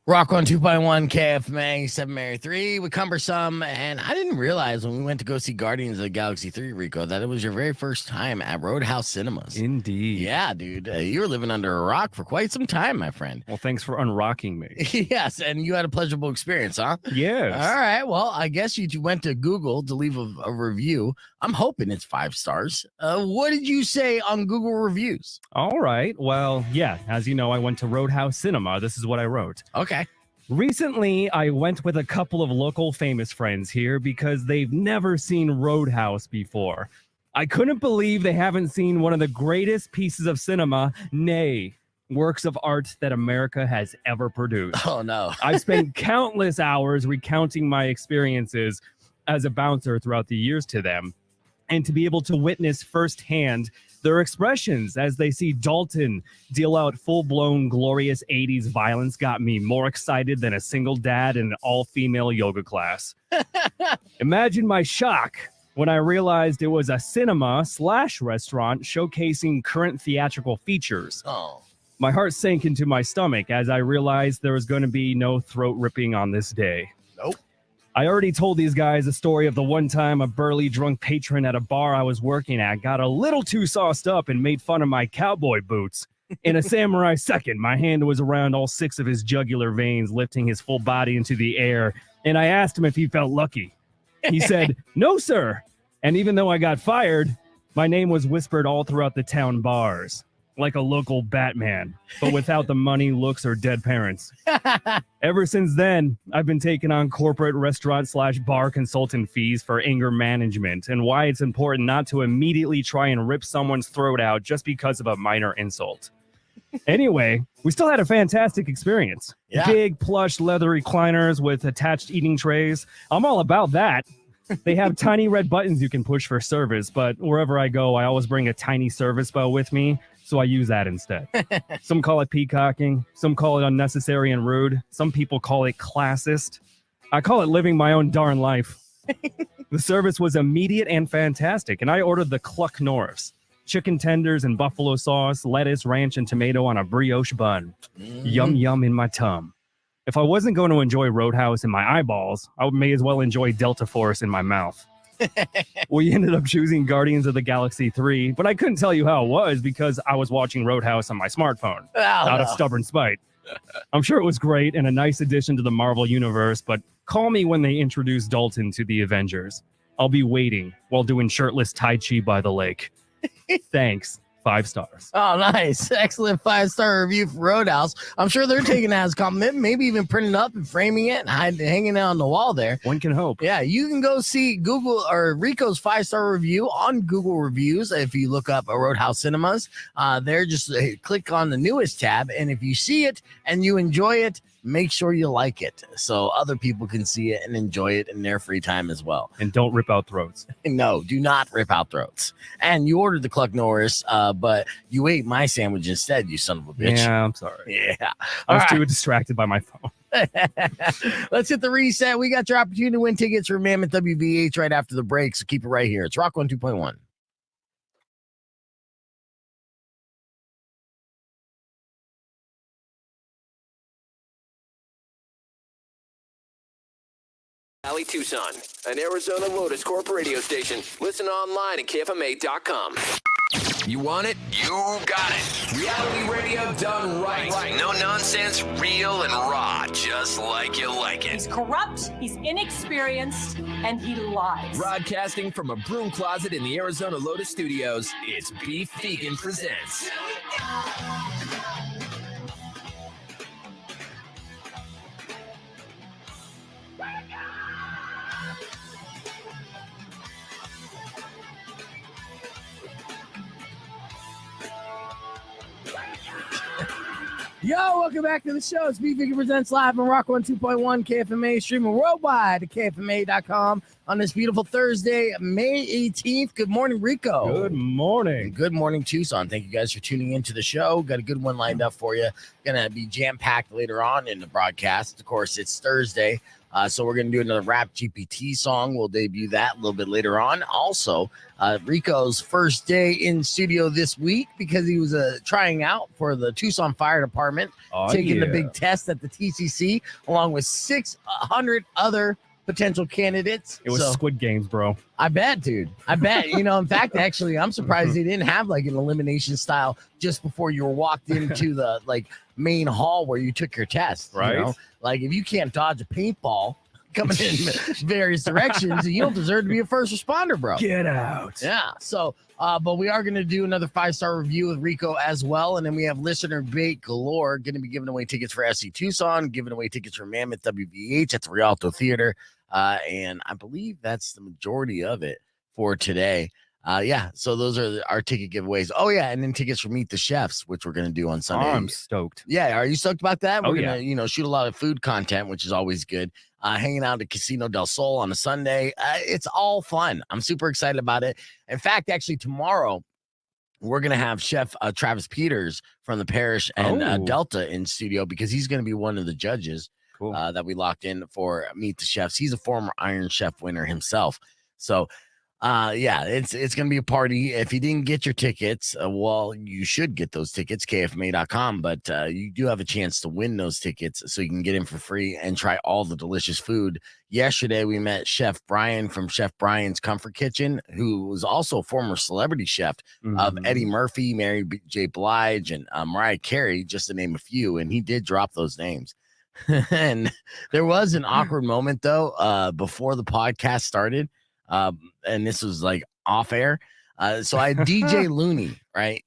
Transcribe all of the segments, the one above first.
Rock on 2.1 KFMA 783 with Cumbersome. And I didn't realize when we went to go see Guardians of the Galaxy 3, Rico, that it was your very first time at Roadhouse Cinemas. Indeed. Yeah, dude. You were living under a rock for quite some time, my friend. Well, thanks for unrocking me. Yes, and you had a pleasurable experience, huh? Yes. All right. Well, I guess you went to Google to leave a review. I'm hoping it's 5 stars. What did you say on Google reviews? All right. Well, yeah, as you know, I went to Roadhouse Cinema. This is what I wrote. Okay. Recently, I went with a couple of local famous friends here because they've never seen Roadhouse before. I couldn't believe they haven't seen one of the greatest pieces of cinema, nay, works of art that America has ever produced. Oh, no. I've spent countless hours recounting my experiences as a bouncer throughout the years to them, and to be able to witness firsthand their expressions as they see Dalton deal out full-blown glorious 80s violence got me more excited than a single dad in an all-female yoga class. Imagine my shock when I realized it was a cinema/restaurant showcasing current theatrical features. Oh. My heart sank into my stomach as I realized there was going to be no throat ripping on this day. Nope. I already told these guys the story of the one time a burly drunk patron at a bar I was working at got a little too sauced up and made fun of my cowboy boots. In a samurai second, my hand was around all 6 of his jugular veins, lifting his full body into the air, and I asked him if he felt lucky. He said, "No, sir." And even though I got fired, my name was whispered all throughout the town bars, like a local Batman, but without the money, looks, or dead parents. Ever since then, I've been taking on corporate restaurant/bar consultant fees for anger management and why it's important not to immediately try and rip someone's throat out just because of a minor insult. Anyway, we still had a fantastic experience. Yeah. Big plush leather recliners with attached eating trays. I'm all about that. They have tiny red buttons you can push for service, but wherever I go, I always bring a tiny service bell with me, so I use that instead. Some call it peacocking, some call it unnecessary and rude, some people call it classist. I call it living my own darn life. The service was immediate and fantastic, and I ordered the Cluck Norris. Chicken tenders and buffalo sauce, lettuce, ranch, and tomato on a brioche bun. Yum, yum in my tum. If I wasn't going to enjoy Roadhouse in my eyeballs, I may as well enjoy Delta Force in my mouth. We ended up choosing Guardians of the Galaxy 3, but I couldn't tell you how it was because I was watching Roadhouse on my smartphone, out of stubborn spite. I'm sure it was great and a nice addition to the Marvel universe, but call me when they introduce Dalton to the Avengers. I'll be waiting while doing shirtless Tai Chi by the lake. Thanks. 5 stars. Oh, nice. Excellent 5-star review for Roadhouse. I'm sure they're taking it as a compliment, maybe even printing it up and framing it and hanging it on the wall there. One can hope. Yeah, you can go see Google or Rico's 5-star review on Google Reviews. If you look up Roadhouse Cinemas, there just click on the newest tab. And if you see it and you enjoy it, make sure you like it so other people can see it and enjoy it in their free time as well. And don't rip out throats. No, do not rip out throats. And you ordered the Cluck Norris, but you ate my sandwich instead, you son of a bitch. Yeah, I'm sorry. Yeah. I was too distracted by my phone. Let's hit the reset. We got your opportunity to win tickets for Mammoth WVH right after the break, so keep it right here. It's Rock 102.1. Valley Tucson, an Arizona Lotus Corp radio station. Listen online at KFMA.com. You want it? You got it. Reality radio done right. No nonsense, real and raw, just like you like it. He's corrupt, he's inexperienced, and he lies. Broadcasting from a broom closet in the Arizona Lotus studios, it's Beef Vegan Presents. Yo, welcome back to the show. It's Beef Vegan Presents live on Rock 102.1 KFMA, streaming worldwide at KFMA.com on this beautiful Thursday, May 18th. Good morning, Rico. Good morning. And good morning, Tucson. Thank you guys for tuning into the show. Got a good one lined up for you. Going to be jam-packed later on in the broadcast. Of course, it's Thursday. So we're going to do another Rap GPT song. We'll debut that a little bit later on. Also, Rico's first day in studio this week because he was trying out for the Tucson Fire Department, taking the big test at the TCC, along with 600 other potential candidates. It was Squid Games, bro. I bet, dude. I bet. In fact, actually, I'm surprised they didn't have like an elimination style just before you were walked into the main hall where you took your test. Right. Like if you can't dodge a paintball coming in various directions, you don't deserve to be a first responder, bro. Get out. Yeah. So, but we are going to do another 5-star review with Rico as well. And then we have listener bait galore, going to be giving away tickets for SC Tucson, giving away tickets for Mammoth WVH at the Rialto Theater. And I believe that's the majority of it for today. So those are our ticket giveaways. Oh, yeah, and then tickets for Meet the Chefs, which we're going to do on Sunday. I'm stoked. Yeah, are you stoked about that? We're going to, shoot a lot of food content, which is always good. Hanging out at Casino del Sol on a Sunday. It's all fun. I'm super excited about it. In fact, actually, tomorrow, we're going to have Chef Travis Peters from the Parish and Delta in studio because he's going to be one of the judges. Cool. That we locked in for Meet the Chefs. He's a former Iron Chef winner himself. So, it's going to be a party. If you didn't get your tickets, you should get those tickets, kfma.com. But you do have a chance to win those tickets so you can get in for free and try all the delicious food. Yesterday, we met Chef Brian from Chef Brian's Comfort Kitchen, who was also a former celebrity chef of Eddie Murphy, Mary J. Blige, and Mariah Carey, just to name a few. And he did drop those names. And there was an awkward moment, though, before the podcast started. And this was like off air. So I had DJ Looney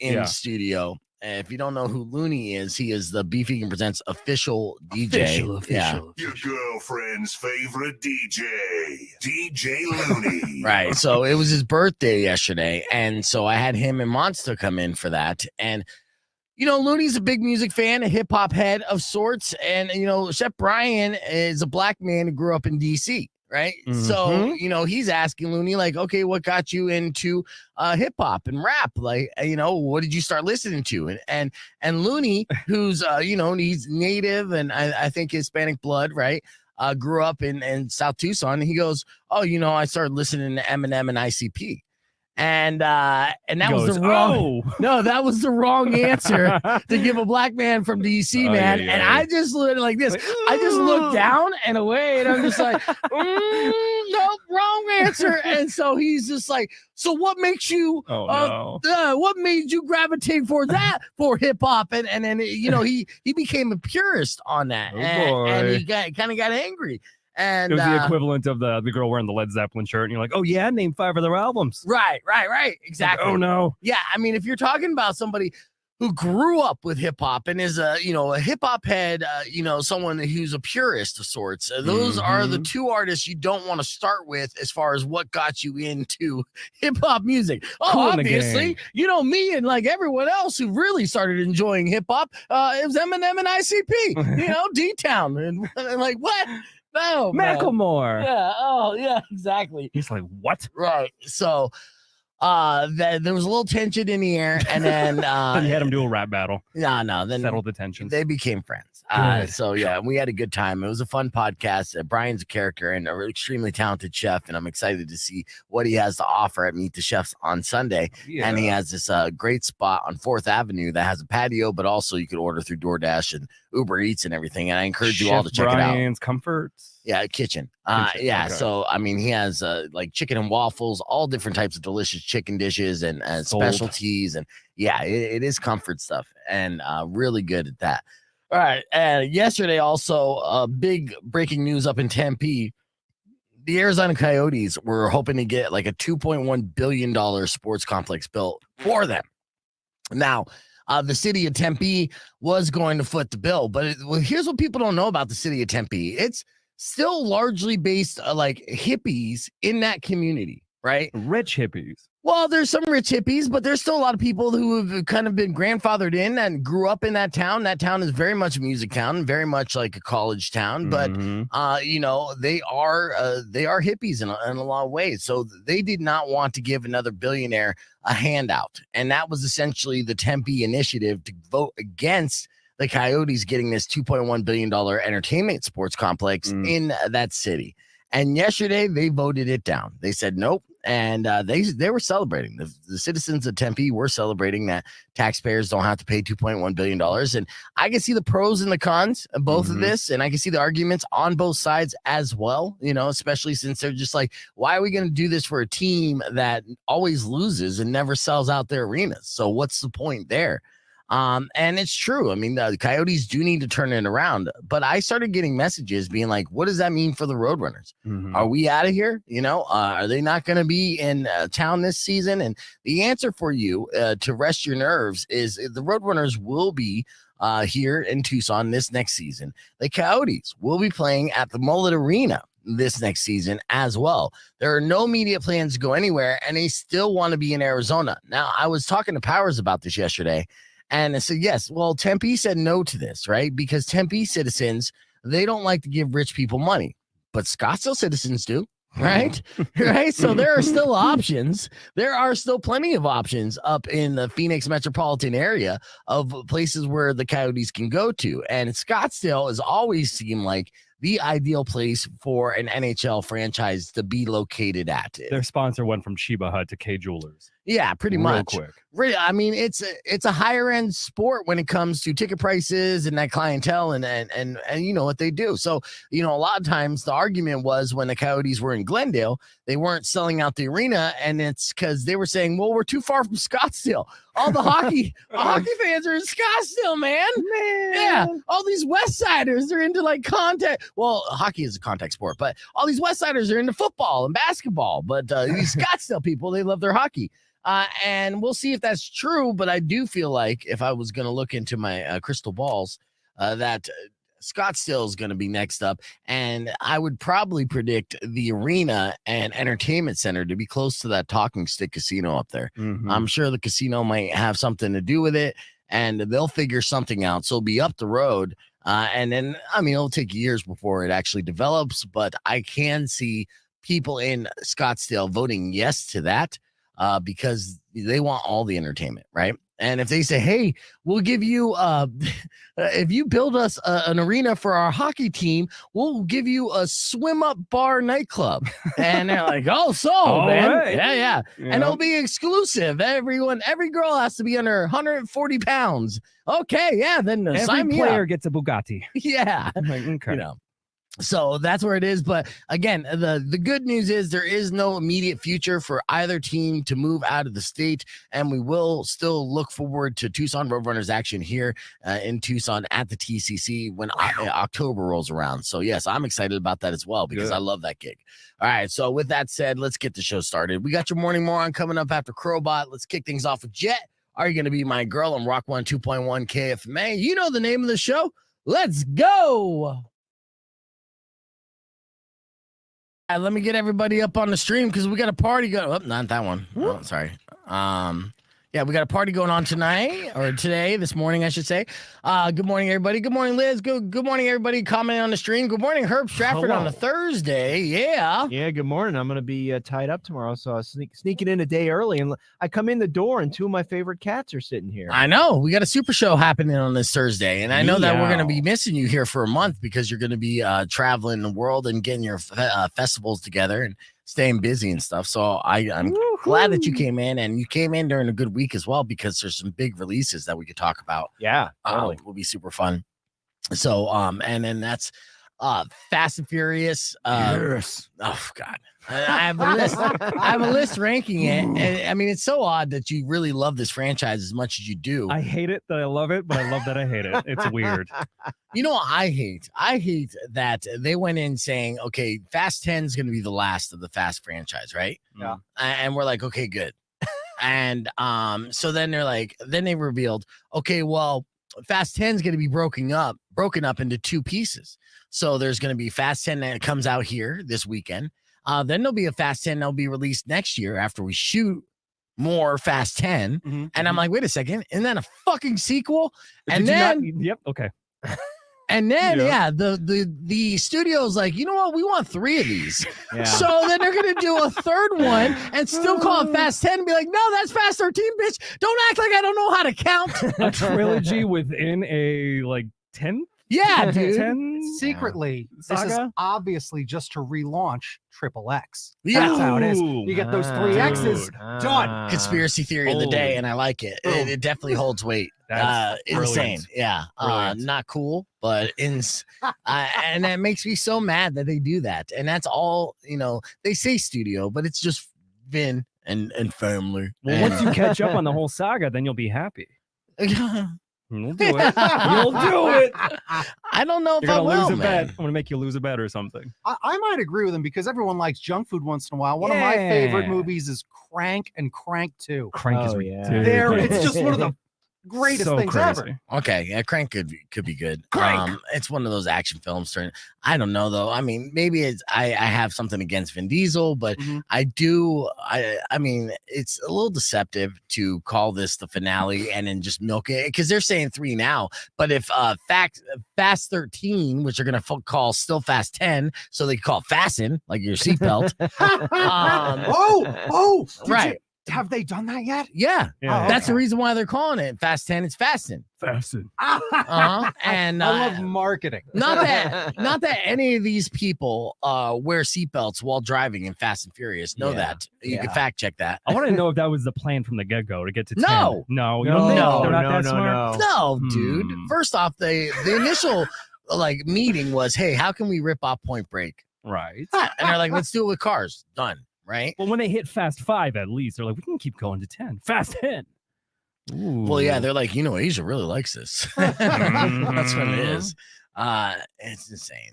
in studio. And if you don't know who Looney is, he is the Beef Vegan Presents official DJ. Official. Your girlfriend's favorite DJ, DJ Looney. Right. So it was his birthday yesterday. And so I had him and Monster come in for that. And Looney's a big music fan, a hip hop head of sorts. And, Chef Brian is a black man who grew up in D.C., right? So, he's asking Looney, okay, what got you into hip hop and rap? What did you start listening to? And Looney, who's, he's native and I think Hispanic blood, right? Grew up in South Tucson. And he goes, I started listening to Eminem and ICP. And that was the wrong. No, that was the wrong answer to give a black man from DC, man. And I just looked like this. I just looked down and away, and I'm just like, nope, wrong answer. And so he's just like, so what makes you? What made you gravitate for hip hop? And then he became a purist on that, and he kind of got angry. And it was the equivalent of the girl wearing the Led Zeppelin shirt, and you're like, oh yeah, name 5 of their albums. Right, exactly. Like, oh no. Yeah, I mean, if you're talking about somebody who grew up with hip hop and is a hip hop head, someone who's a purist of sorts, those are the two artists you don't want to start with as far as what got you into hip hop music. Cool, obviously, me and like everyone else who really started enjoying hip hop, it was Eminem and ICP, D-Town, and like what? No, Macklemore. Yeah. Oh, yeah, exactly. He's like, what? Right. So there was a little tension in the air, and then then you had him do a rap battle. No, then settled the tension. They became friends. So yeah, we had a good time. It was a fun podcast. Brian's a character and an extremely talented chef, and I'm excited to see what he has to offer at Meet the Chefs on Sunday. Yeah. And he has this great spot on 4th Avenue that has a patio, but also you could order through DoorDash and Uber Eats and everything. And I encourage you all to check it out. Brian's Comforts. Yeah, kitchen. Yeah. Okay. So, I mean, he has like chicken and waffles, all different types of delicious chicken dishes and specialties. And yeah, it is comfort stuff and really good at that. All right. Yesterday, also, big breaking news up in Tempe. The Arizona Coyotes were hoping to get like a $2.1 billion sports complex built for them. Now, the city of Tempe was going to foot the bill, but here's what people don't know about the city of Tempe. It's still largely based like hippies in that community, right? Rich hippies. Well, there's some rich hippies, but there's still a lot of people who have kind of been grandfathered in and grew up in that town. That town is very much a music town, very much like a college town, but they are hippies in a lot of ways. So they did not want to give another billionaire a handout. And that was essentially the Tempe initiative to vote against the Coyotes getting this $2.1 billion entertainment sports complex in that city. And yesterday they voted it down. They said nope. And they were celebrating. The citizens of Tempe were celebrating that taxpayers don't have to pay $2.1 billion. And I can see the pros and the cons of both of this. And I can see the arguments on both sides as well, especially since they're just like, why are we going to do this for a team that always loses and never sells out their arenas? So what's the point there? And it's true. I mean, the Coyotes do need to turn it around, but I started getting messages being like, what does that mean for the Roadrunners? Are we out of here? Are they not going to be in town this season? And the answer for you to rest your nerves is the Roadrunners will be here in Tucson this next season. The Coyotes will be playing at the Mullet Arena this next season as well. There are no immediate plans to go anywhere, and they still want to be in Arizona. Now, I was talking to Powers about this yesterday. And I said, yes, well, Tempe said no to this, right? Because Tempe citizens, they don't like to give rich people money, but Scottsdale citizens do, right? Right. So there are still options. There are still plenty of options up in the Phoenix metropolitan area of places where the Coyotes can go to. And Scottsdale has always seemed like the ideal place for an NHL franchise to be located at. Their sponsor went from Chiba Hut to K Jewelers. Yeah, pretty much. Real quick. Really, I mean, it's a higher end sport when it comes to ticket prices and that clientele and you know what they do. So, a lot of times the argument was when the Coyotes were in Glendale, they weren't selling out the arena, and it's because they were saying, well, we're too far from Scottsdale. All the hockey fans are in Scottsdale, man. Yeah, all these West Siders are into like contact. Well, hockey is a contact sport, but all these West Siders are into football and basketball. But these Scottsdale people, they love their hockey. And we'll see if that's true. But I do feel like if I was going to look into my crystal balls, that Scottsdale is going to be next up. And I would probably predict the arena and entertainment center to be close to that Talking Stick Casino up there. I'm sure the casino might have something to do with it, and they'll figure something out. So it'll be up the road. And then, I mean, it'll take years before it actually develops. But I can see people in Scottsdale voting yes to that. Because they want all the entertainment, right? And if they say, hey, we'll give you, if you build us an arena for our hockey team, we'll give you a swim up bar nightclub. And they're like, oh, man. Right. Yeah. And it'll be exclusive. Every girl has to be under 140 pounds. Okay. Yeah. Then every player gets a Bugatti. Yeah. Like, okay. So that's where it is. But again, the good news is there is no immediate future for either team to move out of the state. And we will still look forward to Tucson Roadrunners action here in Tucson at the TCC when October rolls around. So, yes, I'm excited about that as well because I love that gig. All right. So with that said, let's get the show started. We got your morning moron coming up after Crowbot. Let's kick things off with Jet. Are you going to be my girl on Rock 1 2.1 KFMA? You know the name of the show. Let's go. Let me get everybody up on the stream because we got a party going. Oh, not that one. Oh, sorry. Yeah, we got a party going on tonight or today, this morning, I should say. Good morning, everybody. Good morning, Liz. Good morning, everybody commenting on the stream. Good morning, Herb Stratford on a Thursday. Yeah. Yeah, good morning. I'm going to be tied up tomorrow, so I was sneaking in a day early. And I come in the door, and two of my favorite cats are sitting here. I know. We got a super show happening on this Thursday. And I know that we're going to be missing you here for a month because you're going to be traveling the world and getting your festivals together and staying busy and stuff. So I'm glad that you came in, and you came in during a good week as well because there's some big releases that we could talk about. Yeah, totally. It will be super fun. So and then that's Fast and Furious. Yes. Oh God, I have a list. I have a list ranking it, and I mean it's so odd that you really love this franchise as much as you do. I hate it that I love it, but I love that I hate it. It's weird. You know what I hate? I hate that they went in saying, okay, Fast 10 is going to be the last of the Fast franchise, right? Yeah. And we're like, okay, good. And so then they revealed, okay, well, Fast 10 is going to be broken up into two pieces. So there's going to be Fast 10 that comes out here this weekend. Then there'll be a Fast 10 that'll be released next year after we shoot more Fast 10. And I'm like, wait a second, isn't that a fucking sequel? Yep. Okay. And then the studio's like, you know what? We want 3 of these. Yeah. So then they're gonna do a third one and still call it Fast 10 and be like, no, that's Fast 13, bitch. Don't act like I don't know how to count. A trilogy within a 10? Yeah, dude. 10 Secretly, this is saga? obviously just to relaunch Triple X. Yeah. That's how it is. Ooh. You get those 3 X's, done. Conspiracy theory of the day, and I like it. It definitely holds weight. That's Insane. brilliant. Yeah. Brilliant. Not cool, but and that makes me so mad that they do that. And that's all, they say studio, but it's just Vin and family. Well, once you catch up on the whole saga, then you'll be happy. You'll do it. You'll do it. I don't know if You're I gonna will, lose a man. bet. I'm gonna make you lose a bet or something. I might agree with him because everyone likes junk food once in a while. One of my favorite movies is Crank and Crank 2. Crank is yeah. ridiculous. It's just one of the greatest So things crazy. ever. Okay, yeah, Crank could be good. Crank. It's one of those action films. I don't know though. I mean, maybe I have something against Vin Diesel, but I do. I mean, it's a little deceptive to call this the finale and then just milk it because they're saying 3 now. But if Fast 13, which they're gonna call still Fast 10, so they call Fasten like your seatbelt. Right. Have they done that yet? Yeah, Yeah. that's the reason why they're calling it Fast 10. It's Fasten. Fasten. And I love marketing. not that any of these people wear seatbelts while driving in Fast and Furious. Know that. You can fact check that. I want to know if that was the plan from the get-go to get to 10. No. No, you don't think they're not that smart? No, dude. First off, the initial meeting was, hey, how can we rip off Point Break? Right. And they're like, let's do it with cars. Done. Right. Well, when they hit Fast 5, at least they're like, we can keep going to 10. Fast 10. Ooh. Well, yeah, they're like, Asia really likes this. That's what it is. It's insane.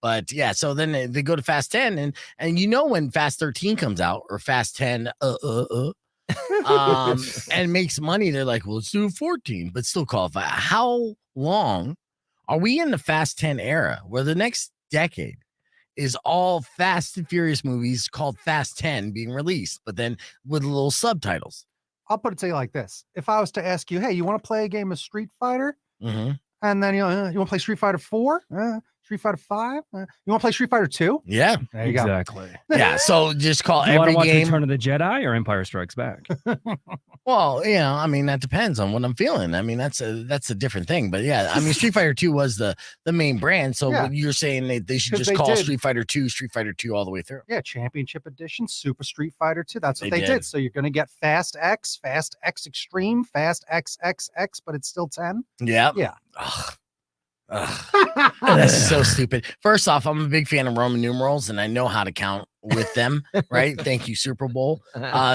But yeah, so then they go to Fast 10, and when Fast 13 comes out or Fast 10, and makes money, they're like, well, let's do 14, but still qualify. How long are we in the Fast 10 era where the next decade is all Fast and Furious movies called Fast 10 being released, but then with little subtitles? I'll put it to you like this. If I was to ask you, hey, you want to play a game of Street Fighter? Mm-hmm. And then, you want to play Street Fighter 4? Street Fighter 5? You want to play Street Fighter 2? Yeah. There you go. Exactly. Yeah, so just call Do you want every to watch game. Return of the Jedi or Empire Strikes Back? Well, I mean, that depends on what I'm feeling. I mean, that's a different thing. But yeah, I mean, Street Fighter 2 was the main brand. So Yeah. you're saying they should 'Cause just they call did. Street Fighter 2 all the way through. Yeah, Championship Edition, Super Street Fighter 2. That's what They they did. did. So you're going to get Fast X Extreme, Fast XXX, but it's still 10. Yeah. Yeah. Ugh. That's so stupid. First off, I'm a big fan of Roman numerals, and I know how to count with them. Right? Thank you, Super Bowl.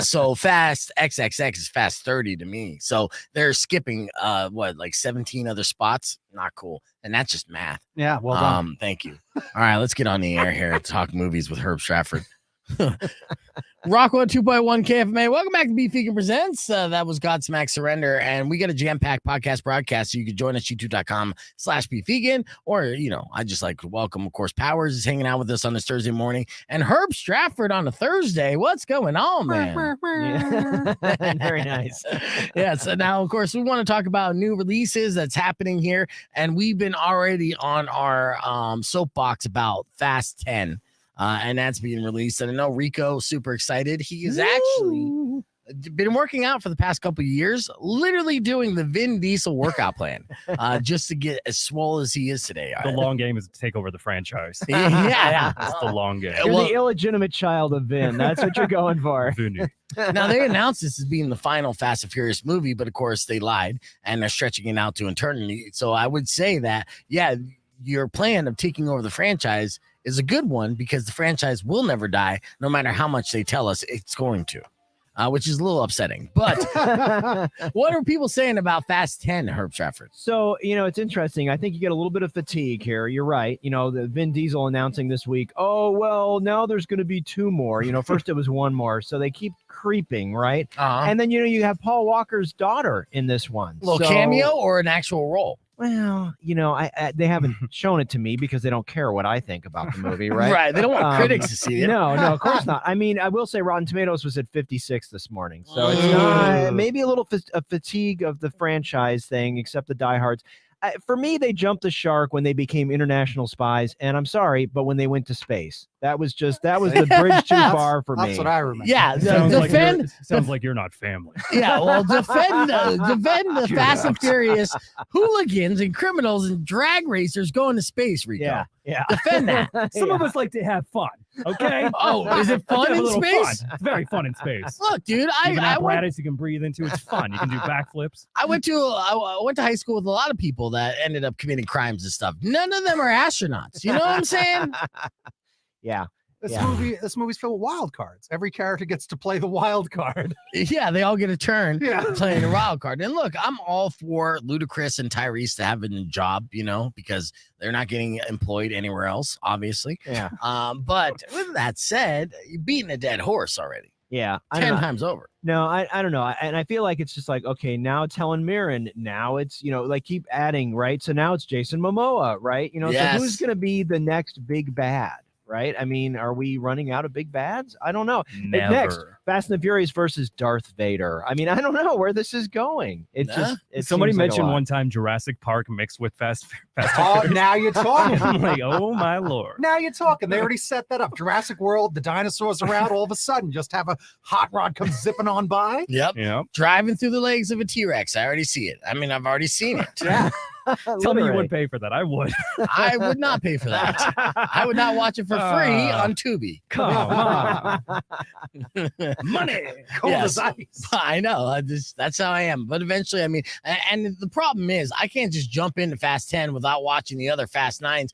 So Fast XXX is Fast 30 to me. So they're skipping 17 other spots. Not cool. And that's just math. Yeah, well done. Thank you. All right, let's get on the air here and talk movies with Herb Stratford. Rock 2.1 KFMA. Welcome back to Beef Vegan Presents. That was Godsmack Surrender, and we got a jam-packed podcast broadcast, so you can join us, youtube.com/Beef Vegan, or, I just like to welcome, of course, Powers is hanging out with us on this Thursday morning, and Herb Stratford on a Thursday. What's going on, man? Yeah. Very nice. Yeah, so now, of course, we want to talk about new releases that's happening here, and we've been already on our soapbox about Fast 10. And that's being released. And I know Rico super excited. He is actually been working out for the past couple of years, literally doing the Vin Diesel workout plan, just to get as swole as he is today. The long game is to take over the franchise. Yeah. That's the long game. You're the illegitimate child of Vin. That's what you're going for. Now, they announced this as being the final Fast and Furious movie, but of course they lied and they're stretching it out to eternity. So I would say that, yeah, your plan of taking over the franchise is a good one because the franchise will never die, no matter how much they tell us it's going to, which is a little upsetting. But what are people saying about Fast 10, Herb Stratford? So, it's interesting. I think you get a little bit of fatigue here. You're right. The Vin Diesel announcing this week, oh, well, now there's going to be 2 more. First it was 1 more. So they keep creeping, right? And then, you have Paul Walker's daughter in this one. A little cameo or an actual role? Well, they haven't shown it to me because they don't care what I think about the movie, right? Right. They don't want critics to see it. No, of course not. I mean, I will say Rotten Tomatoes was at 56 this morning. So it's not maybe a little fatigue of the franchise thing, except the diehards. for me, they jumped the shark when they became international spies. And I'm sorry, but when they went to space, that was the bridge too far for me. That's what I remember. Yeah, Sounds like you're not family. Yeah, well, defend the Fast and Furious hooligans and criminals and drag racers going to space, Rico. Yeah. Defend that. Some of us like to have fun. Okay. Oh, is it fun in space? Fun. It's very fun in space. Look, dude, I apparatus you can breathe into. It's fun. You can do backflips. I went to high school with a lot of people that ended up committing crimes and stuff. None of them are astronauts. You know what I'm saying? Yeah. This movie's filled with wild cards. Every character gets to play the wild card. Yeah, they all get a turn Yeah. playing the wild card. And look, I'm all for Ludacris and Tyrese to have a job, because they're not getting employed anywhere else, obviously. Yeah. But with that said, you're beating a dead horse already. Yeah. 10 times over. No, I don't know. And I feel like it's just like, okay, now it's Helen Mirren. Now it's, like keep adding, right? So now it's Jason Momoa, right? Yes. So who's going to be the next big bad? Right? I mean, are we running out of big bads? I don't know. Never. Next, Fast and the Furious versus Darth Vader. I mean, I don't know where this is going. Somebody mentioned one one time Jurassic Park mixed with Fast Oh, now you're talking. I'm like, oh my Lord. Now you're talking. They already set that up. Jurassic World, the dinosaurs are out. All of a sudden, just have a hot rod come zipping on by. Yep. Yep. Driving through the legs of a T-Rex. I already see it. I mean, I've already seen it. Yeah. Tell me you wouldn't pay for that. I would. I would not pay for that. I would not watch it for free on Tubi. Come on. Money. Cold as ice. I know. That's how I am. But eventually, I mean, and the problem is I can't just jump into Fast 10 without watching the other Fast 9s.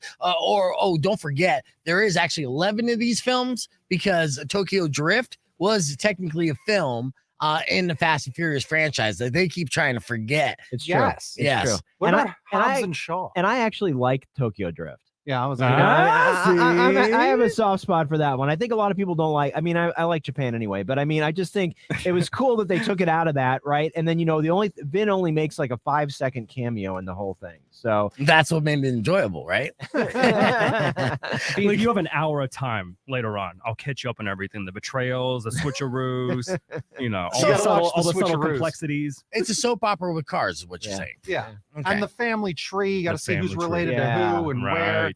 Don't forget, there is actually 11 of these films because Tokyo Drift was technically a film in the Fast and Furious franchise that they keep trying to forget. It's true. Yes. It's true. What And about Hobbs and Shaw? And I actually like Tokyo Drift. Yeah, I was. I have a soft spot for that one. I think a lot of people don't like. I mean, I like Japan anyway, but I mean, I just think it was cool that they took it out of that, right? And then Vin only makes like a 5-second cameo in the whole thing, so that's what made it enjoyable, right? If you have an hour of time later on, I'll catch you up on everything: the betrayals, the switcheroos, all the subtle complexities. It's a soap opera with cars, is what you're saying. Yeah, Okay. and the family tree. You got to see who's family related tree. to who and where. Right.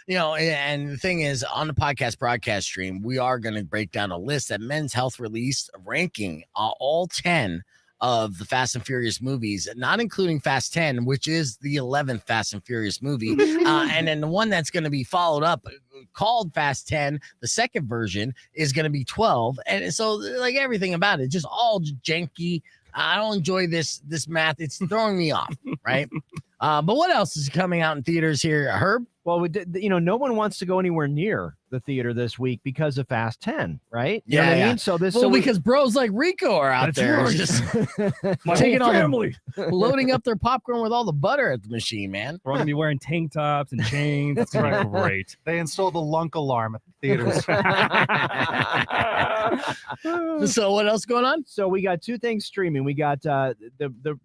And the thing is, on the podcast broadcast stream, we are going to break down a list that Men's Health released ranking all 10 of the Fast and Furious movies, not including Fast 10, which is the 11th Fast and Furious movie. And then the one that's going to be followed up called Fast 10, the second version, is going to be 12. And so, like, everything about it, just all janky. I don't enjoy this math. It's throwing me off, right? But what else is coming out in theaters here, Herb? Well, no one wants to go anywhere near the theater this week because of Fast 10, right? You know what I mean? So because bros like Rico are out there right. just My taking whole all family. loading up their popcorn with all the butter at the machine, man. We're all gonna be wearing tank tops and chains. It's gonna be great. They installed the lunk alarm at the theaters. So what else going on? So we got two things streaming. We got the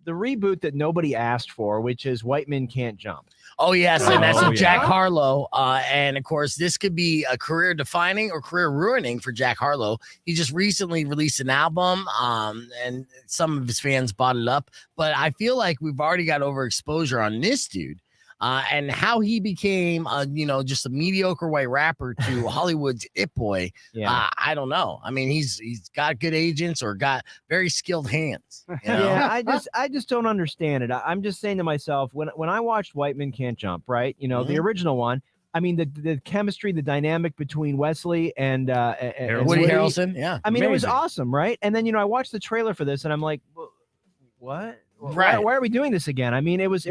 reboot that nobody asked for, which is White Men Can't Jump. Oh, yes, and that's with Jack yeah. Harlow. And, of course, this could be a career-defining or career-ruining for Jack Harlow. He just recently released an album, and some of his fans bought it up. But I feel like we've already got overexposure on this dude. And how he became, just a mediocre white rapper to Hollywood's it boy. Yeah. I don't know. I mean, he's got good agents or got very skilled hands. You know? Yeah, I just don't understand it. I'm just saying to myself, when I watched White Men Can't Jump, right? The original one. I mean, the chemistry, the dynamic between Wesley and Woody Harrelson. Yeah. I mean, Amazing. it was awesome, right? And then I watched the trailer for this, and I'm like, what? Right. Why are we doing this again? I mean, it was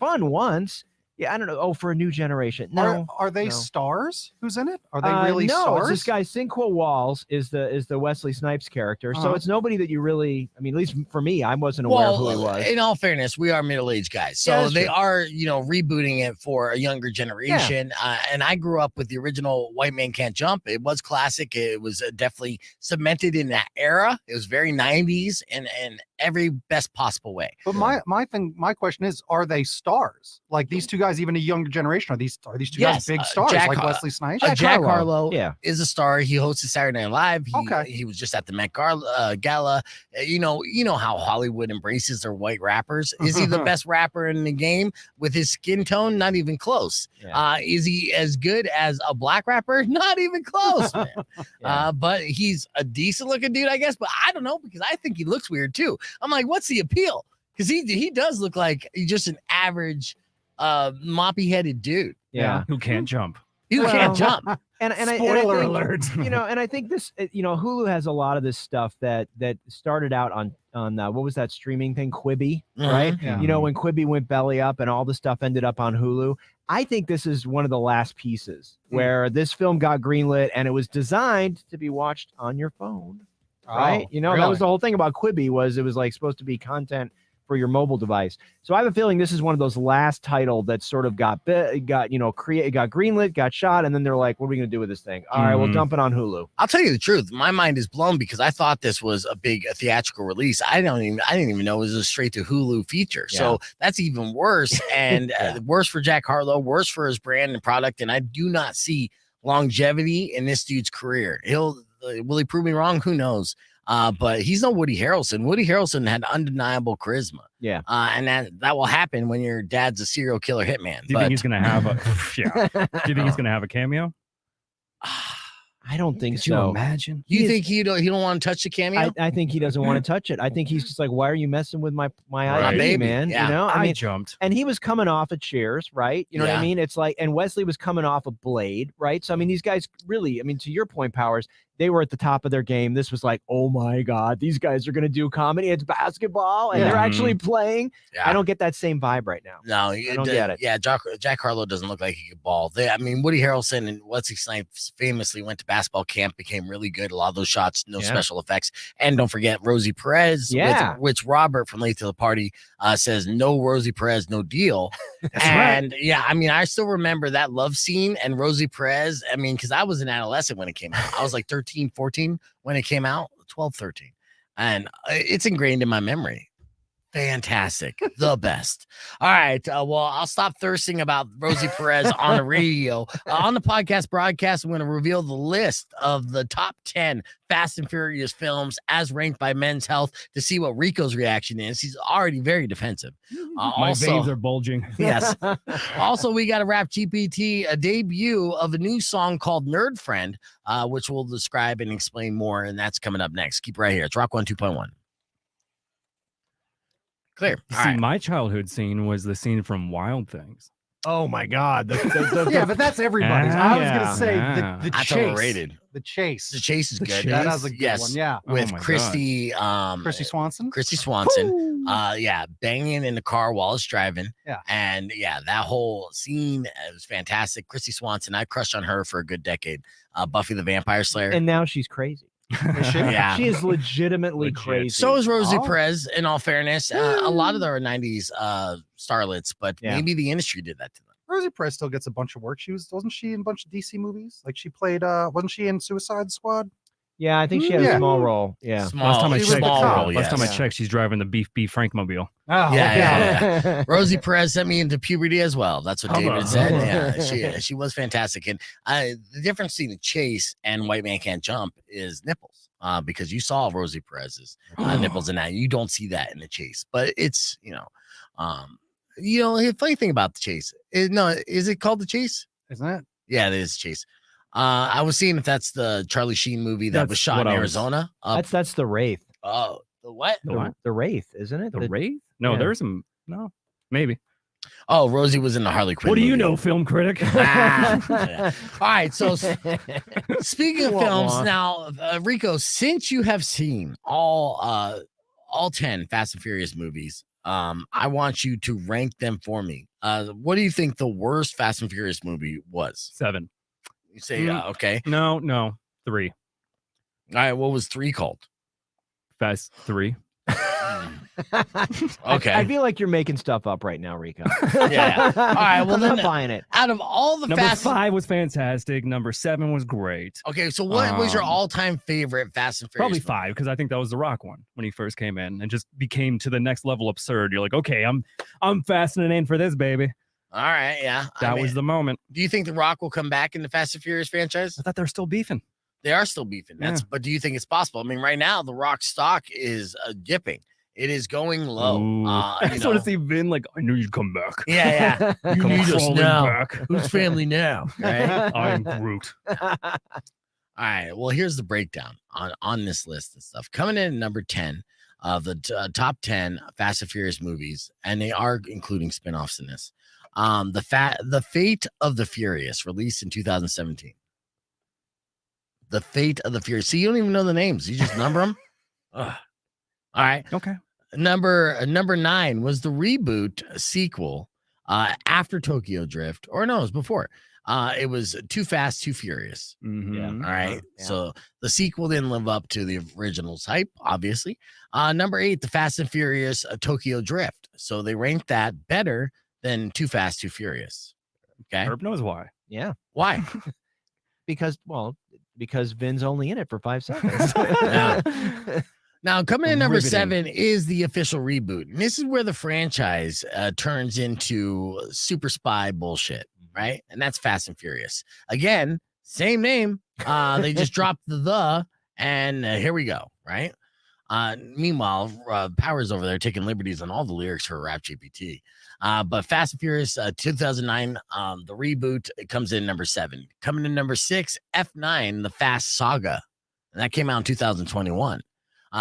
fun once. Yeah, I don't know. Oh, for a new generation. No, Are they no. stars? Who's in it? Are they really no, stars? it's this guy Cinco Walls is the Wesley Snipes character. So it's nobody that you really. I mean, at least for me, I wasn't aware of who he was. In all fairness, we are middle-aged guys, so Yeah, they true. are rebooting it for a younger generation. And I grew up with the original White Man Can't Jump. It was classic. It was definitely cemented in that era. It was very 90s and every best possible way. But my question is, are they stars? Like these two guys guys, even a younger generation, are these two guys big stars like Wesley Snipes? Jack Harlow yeah. is a star. He hosted Saturday Night Live. He was just at the Met Gala. You know how Hollywood embraces their white rappers. Is he the best rapper in the game with his skin tone? Not even close. Yeah. Is he as good as a black rapper? Not even close, man. Yeah. But he's a decent looking dude, I guess. But I don't know, because I think he looks weird too. I'm like, what's the appeal? Because he does look like just an average moppy headed dude. Yeah. Who can't jump. You can't jump. And Spoiler I think, alert. And I think this, Hulu has a lot of this stuff that started out on what was that streaming thing, Quibi, right? Yeah. When Quibi went belly up and all the stuff ended up on Hulu. I think this is one of the last pieces where this film got greenlit and it was designed to be watched on your phone, right? Really? That was the whole thing about Quibi, was it was like supposed to be content for your mobile device. So I have a feeling this is one of those last title that sort of got greenlit, got shot, and then they're like, what are we going to do with this thing? All right, we'll dump it on Hulu. I'll tell you the truth. My mind is blown because I thought this was a big theatrical release. I didn't even know it was a straight to Hulu feature. Yeah. So that's even worse. And worse for Jack Harlow, worse for his brand and product. And I do not see longevity in this dude's career. Will he prove me wrong? Who knows? But he's no Woody Harrelson. Woody Harrelson had undeniable charisma. Yeah. And that will happen when your dad's a serial killer hitman. Do you think he's gonna have a Do you think he's gonna have a cameo? I don't think Could you so. imagine? You think he don't want to touch the cameo? I think he doesn't want to touch it. I think he's just like, why are you messing with my Right. IP, Baby, man? yeah. I mean, jumped. and he was coming off of Cheers, right? You know what Yeah. I mean? It's like, and Wesley was coming off of Blade, right? So I mean, these guys really, I mean, to your point, Powers, they were at the top of their game. This was like, oh my God, these guys are going to do comedy. It's basketball, and they're actually playing. Yeah. I don't get that same vibe right now. No, I don't get it. Yeah, Jack Harlow doesn't look like he could ball. Woody Harrelson and Wesley Snipes famously went to basketball camp, became really good. A lot of those shots, no special effects. And don't forget Rosie Perez, which Robert from Late to the Party says, no Rosie Perez, no deal. And yeah, I mean, I still remember that love scene and Rosie Perez. I mean, because I was an adolescent when it came out. I was like 13, 14 when it came out, 12, 13. And it's ingrained in my memory. Fantastic. The best. All right. Well, I'll stop thirsting about Rosie Perez on the radio. On the podcast broadcast, I'm going to reveal the list of the top 10 Fast and Furious films as ranked by Men's Health to see what Rico's reaction is. He's already very defensive. My veins are bulging. Yes. Also, we got a Rap GPT, a debut of a new song called Nerd Friend, which we'll describe and explain more. And that's coming up next. Keep right here. It's Rock 1 2.1. Clear. See, my childhood scene was the scene from Wild Things. Oh my God. Yeah, but that's everybody's. I was gonna say the That's chase. overrated. The chase. The chase is good. That has a good one. Yeah. With my Christy Swanson. Christy Swanson. Banging in the car while it's driving. Yeah. And that whole scene was fantastic. Christy Swanson, I crushed on her for a good decade. Buffy the Vampire Slayer. And now she's crazy. Yeah. She is legitimately crazy. So is Rosie Perez, in all fairness. A lot of their 90s starlets, but maybe the industry did that to them. Rosie Perez still gets a bunch of work. Wasn't she in a bunch of DC movies? Like she played, wasn't she in Suicide Squad? Yeah, I think she had a small role. Yeah. Last time I Yes. checked, she's driving the Beef Frankmobile. Oh, Yeah. Rosie Perez sent me into puberty as well. That's what Come David on. said. Yeah, she was fantastic. And the difference between the chase and White Man Can't Jump is nipples. Because you saw Rosie Perez's nipples in that. You don't see that in the chase. But it's, the funny thing about the chase is it called the chase? Isn't it? Yeah, it is Chase. I was seeing if that's the Charlie Sheen movie that was shot in Arizona. That's the Wraith. Oh, the what? The Wraith, isn't it? The Wraith? No, yeah. there's some. No, maybe. Oh, Rosie was in the Harley Quinn. What do you movie. know, film critic? Yeah. All right. So speaking of films, now, Rico, since you have seen all 10 Fast and Furious movies, I want you to rank them for me. What do you think the worst Fast and Furious movie was? 7. You say, okay. No, 3. All right. What was 3 called? Fast 3. Okay. I feel like you're making stuff up right now, Rico. Yeah. All right. Well, I'm then not buying it. out of all the Number Fast 5 was fantastic. Number 7 was great. Okay, so what was your all-time favorite Fast and Furious? Probably movie? 5, because I think that was the Rock one when he first came in and just became to the next level absurd. You're like, okay, I'm fastening in for this, baby. All right, yeah. That was the moment. Do you think The Rock will come back in the Fast and Furious franchise? I thought they're still beefing. They are still beefing. But do you think it's possible? I mean, right now The Rock stock is dipping. It is going low. I just want to see Vin like, I knew you'd come back. Yeah. You Come need us crawling now. back. Who's family now? Right? I'm Groot. All right. Well, here's the breakdown on this list and stuff. Coming in at number 10 of the top 10 Fast and Furious movies, and they are including spinoffs in this. The Fate of the Furious, released in 2017. The Fate of the Furious. See, you don't even know the names. You just number them. All right. Okay. Number 9 was the reboot sequel after Tokyo Drift, or no, it was before. It was Too Fast, Too Furious. Mm-hmm. All right. So the sequel didn't live up to the original's hype, obviously. Number 8, the Fast and Furious Tokyo Drift. So they ranked that better than Too Fast, Too Furious. Okay. Herb knows why. Yeah. Why? Because Vin's only in it for 5 seconds. Now, coming in number Riveting. 7 is the official reboot. And this is where the franchise turns into super spy bullshit, right? And that's Fast and Furious. Again, same name. They just dropped the, and here we go, right? Meanwhile, Power's over there taking liberties on all the lyrics for Rap GPT. But Fast and Furious 2009, the reboot, it comes in number 7. Coming in number 6, F9, the Fast Saga. And that came out in 2021.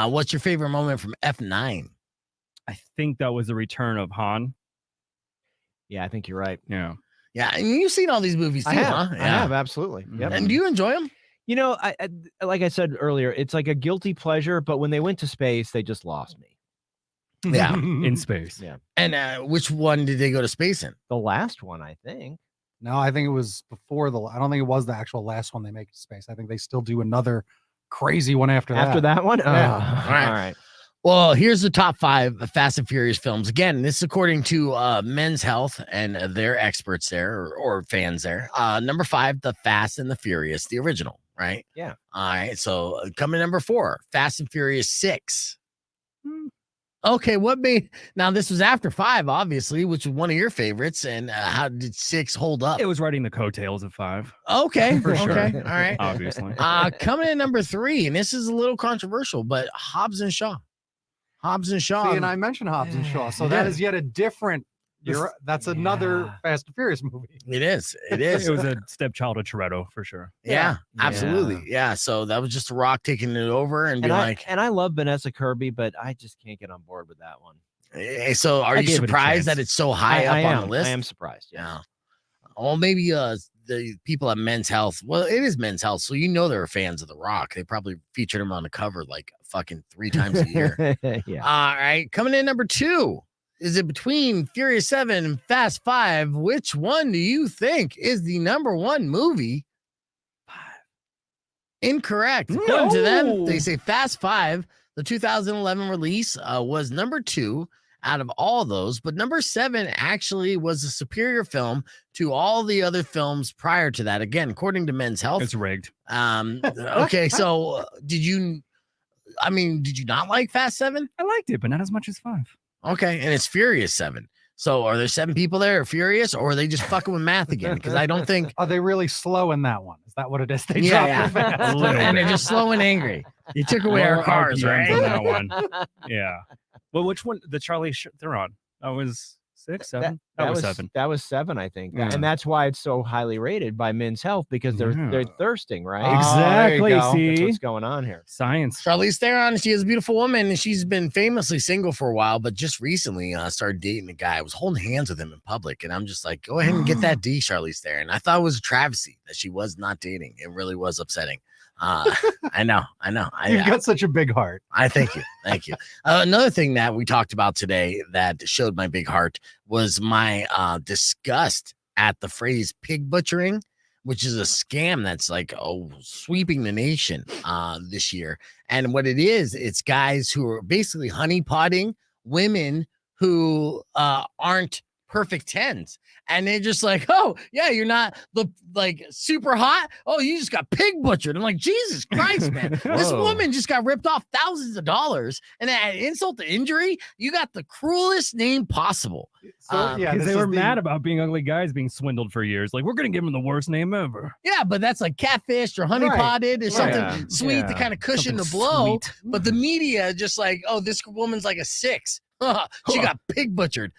What's your favorite moment from F9? I think that was the return of Han. Yeah, I think you're right. Yeah. Yeah, and you've seen all these movies too, huh? I have, absolutely. Yep. And do you enjoy them? You know, I like I said earlier, it's like a guilty pleasure, but when they went to space, they just lost me. Yeah. In space. Yeah. And which one did they go to space in? The last one, I think. No, I think it was before I don't think it was the actual last one they make to space. I think they still do another crazy one after that. After that one? Yeah. Oh, All right. all right. Well, here's the top 5 Fast and Furious films. Again, this is according to Men's Health and their experts there or fans there. Number 5, The Fast and the Furious, the original, right? Yeah. All right. So coming number 4, Fast and Furious 6. Okay, what made now this was after 5, obviously, which was one of your favorites. And how did 6 hold up? It was riding the coattails of 5. Okay, For sure. okay, all right. Obviously. Coming in number 3, and this is a little controversial, but Hobbs and Shaw. Hobbs and Shaw. See, and I mentioned Hobbs and Shaw, so that is yet a different. That's another Fast and Furious movie. It is. It is. It was a stepchild of Toretto for sure. Yeah, absolutely. Yeah. So that was just The Rock taking it over and being like, and I love Vanessa Kirby, but I just can't get on board with that one. so are I you gave it a surprised chance. that it's so high up on the list? I am surprised. Yeah. Yeah. Well, maybe the people at Men's Health. Well, it is Men's Health, so you know they're fans of The Rock. They probably featured him on the cover like fucking 3 times a year. Yeah. All right, coming in number 2. Is it between Furious 7 and Fast 5? Which one do you think is the number 1 movie? 5. Incorrect. According to them, they say Fast 5, the 2011 release, was number 2 out of all those, but number 7 actually was a superior film to all the other films prior to that. Again, according to Men's Health. It's rigged. Okay, so did you not like Fast 7? I liked it, but not as much as 5. Okay, and it's Furious 7. So are there 7 people there are furious, or are they just fucking with math again? Because I don't think. Are they really slow in that one? Is that what it is? They Yeah, drop it fast. and they're just slow and angry. You took away our Lower cars, RPMs right? on that one. Yeah. Well, which one? The Charlie Theron. That was 6, 7. That was 7. That was 7, I think. Yeah. And that's why it's so highly rated by Men's Health, because they're thirsting, right? Exactly. That's See, what's going on here. science. Charlize Theron, she is a beautiful woman, and she's been famously single for a while, but just recently started dating a guy. I was holding hands with him in public, and I'm just like, go ahead and get that D, Charlize Theron. I thought it was a travesty that she was not dating. It really was upsetting. I know. You've got such a big heart. I thank you. Another thing that we talked about today that showed my big heart was my disgust at the phrase pig butchering, which is a scam that's like sweeping the nation this year. And what it is, it's guys who are basically honeypotting women who aren't perfect 10s. And they're just like, oh, yeah, you're not like super hot. Oh, you just got pig butchered. I'm like, Jesus Christ, man. This Whoa. woman just got ripped off thousands of dollars. And at insult to injury, you got the cruelest name possible. So, yeah, Because this they were is the- mad about being ugly guys being swindled for years. Like, we're going to give them the worst name ever. Yeah, but that's like catfished or honey potted or something Yeah. sweet to Yeah. kind of cushion Something the blow. sweet. But the media just like, oh, this woman's like a 6. She got pig butchered.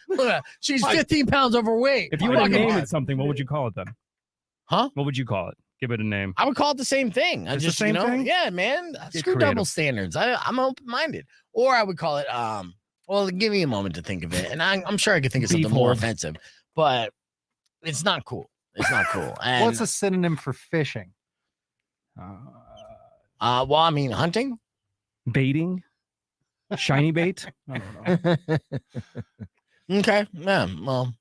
She's 15 pounds overweight. If you were to Fucking- name it something, what would you call it then? Huh? What would you call it? Give it a name. I would call it the same thing. I It's the just, same thing? yeah, man. Get Screw double creative. standards. I'm open-minded. Or I would call it, well, give me a moment to think of it. And I'm sure I could think of something Beef more hold. offensive, but it's not cool. It's not cool. And, What's a synonym for fishing? well, I mean, hunting. Baiting? Shiny bait? I don't know. Okay. Yeah. Well,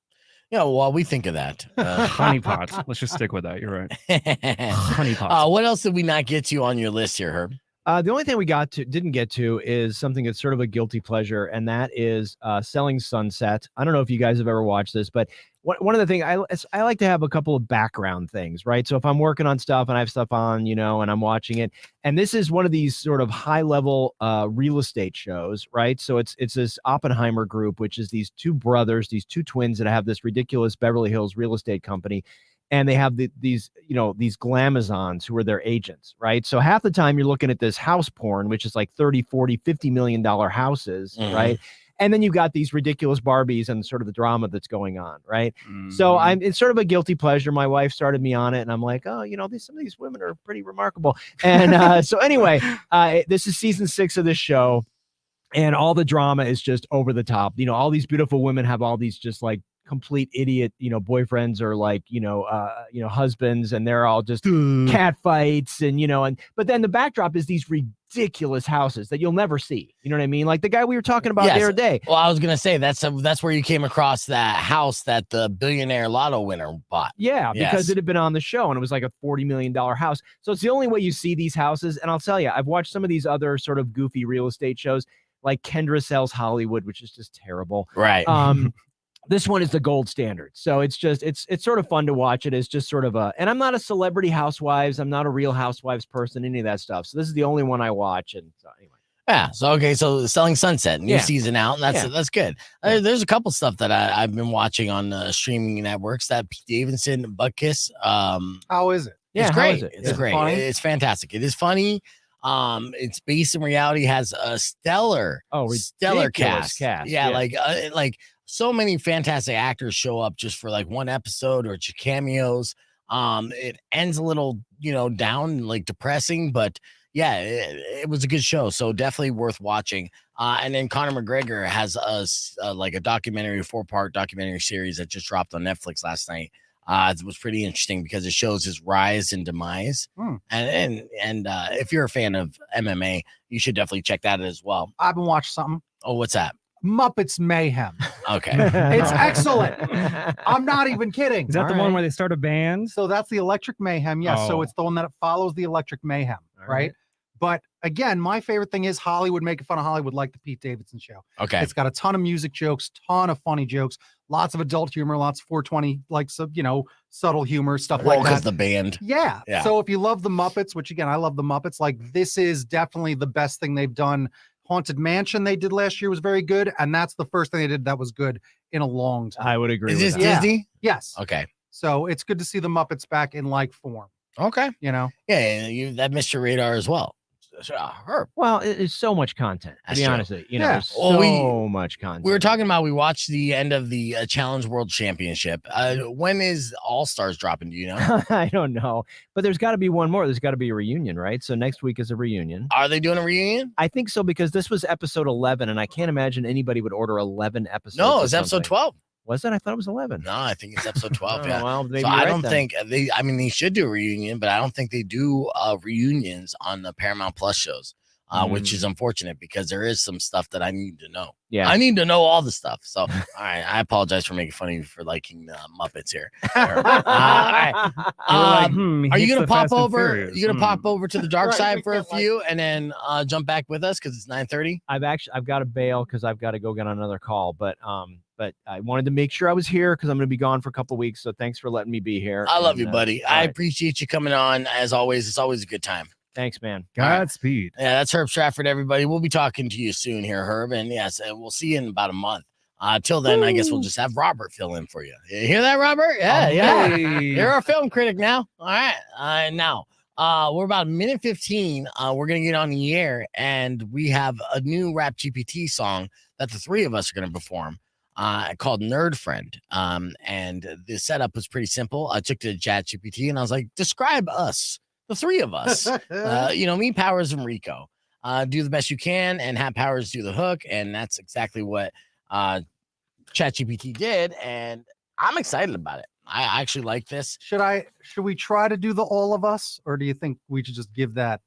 yeah. While we think of that, Honeypot. Let's just stick with that. You're right. Honeypot. what else did we not get to on your list here, Herb? The only thing we didn't get to is something that's sort of a guilty pleasure, and that is Selling Sunset. I don't know if you guys have ever watched this, but one of the things I like to have a couple of background things, right? So if I'm working on stuff and I have stuff on, and I'm watching it, and this is one of these sort of high level real estate shows, right? So it's this Oppenheimer group, which is these two brothers, these two twins that have this ridiculous Beverly Hills real estate company. And they have these glamazons who are their agents, right? So half the time you're looking at this house porn, which is like 30, 40, $50 million houses, right? And then you've got these ridiculous Barbies and sort of the drama that's going on, right? So it's sort of a guilty pleasure. My wife started me on it, and I'm like, oh, some of these women are pretty remarkable. And so anyway, this is season 6 of this show, and all the drama is just over the top. All these beautiful women have all these just like complete idiot, boyfriends or like, husbands, and they're all just cat fights and but then the backdrop is these ridiculous houses that you'll never see. You know what I mean? Like the guy we were talking about the other day. Well, I was gonna say that's where you came across that house that the billionaire lotto winner bought. Yeah, because Yes. it had been on the show and it was like a $40 million house. So it's the only way you see these houses. And I'll tell you, I've watched some of these other sort of goofy real estate shows like Kendra Sells Hollywood, which is just terrible. Right. This one is the gold standard. So it's just, it's sort of fun to watch. It is just sort of and I'm not a Celebrity Housewives. I'm not a Real Housewives person, any of that stuff. So this is the only one I watch. And so anyway. Yeah. So okay. So Selling Sunset, new season out, and that's good. There's a couple stuff that I've been watching on streaming networks. That Pete Davidson Butt Kiss. How is it? Yeah, it's how great. is it? It's Yeah. great. Funny? It's fantastic. It is funny. It's based in reality. Has a stellar ridiculous cast. Yeah. Like so many fantastic actors show up just for like one episode or just cameos. It ends a little, down, like depressing, but yeah, it was a good show. So definitely worth watching. And then Conor McGregor has like a documentary, 4-part documentary series that just dropped on Netflix last night. It was pretty interesting because it shows his rise and demise. And if you're a fan of MMA, you should definitely check that as well. I've been watching something. Oh, what's that? Muppets Mayhem. Okay. It's excellent. I'm not even kidding. Is that the one where they start a band? So that's the Electric Mayhem. Yes. So Oh. it's the one that follows the Electric Mayhem. Right. But again, my favorite thing is Hollywood making fun of Hollywood, like the Pete Davidson show. Okay. It's got a ton of music jokes, ton of funny jokes, lots of adult humor, lots of 420, like some, subtle humor, stuff Well, like because that. the band. Yeah. Yeah. So if you love the Muppets, which again, I love the Muppets, like this is definitely the best thing they've done. Haunted Mansion they did last year was very good. And that's the first thing they did that was good in a long time. I would agree Is with this that. Yeah. Disney? Yes. Okay. So it's good to see the Muppets back in like form, Okay. Yeah. That missed your radar as well. Herb. Well, it's so much content, to That's be true. honest with you. Yeah. There's Well, so much content. We were talking about we watched the end of the Challenge World Championship. When is All Stars dropping? Do you know? I don't know, but there's got to be one more. There's got to be a reunion, right? So next week is a reunion. Are they doing a reunion? I think so because this was episode 11, and I can't imagine anybody would order 11 episodes. No, of it's episode something. 12. Was it? I thought it was 11. No, I think it's episode 12. Oh, Yeah. well, maybe So you're I right don't then. think they should do a reunion, but I don't think they do reunions on the Paramount Plus shows. Which is unfortunate because there is some stuff that I need to know. Yeah. I need to know all the stuff. So, all right, I apologize for making fun of you for liking Muppets here. All right. He Are you hates gonna the pop Fast and over? Furious. You gonna pop over to the dark Right, side we for a can't like- few and then jump back with us because it's 9:30. I've got to bail because I've got to go get on another call. But But I wanted to make sure I was here because I'm going to be gone for a couple weeks. So thanks for letting me be here. I love you, buddy. I right. appreciate you coming on. As always, it's always a good time. Thanks, man. Godspeed. Yeah, that's Herb Stratford, everybody. We'll be talking to you soon here, Herb. And yes, we'll see you in about a month. Till then, I guess we'll just have Robert fill in for you. You hear that, Robert? Yeah, yeah. You're our film critic now. All right. Now, we're about a minute 15. We're going to get on the air, and we have a new Rap GPT song that the three of us are going to perform called Nerd Friend. And the setup was pretty simple. I took to Chat GPT, and I was like, describe us, the three of us. Me, Powers, and Rico. Do the best you can and have Powers do the hook. And that's exactly what ChatGPT did, and I'm excited about it. I actually like this. Should we try to do the all of us, or do you think we should just give that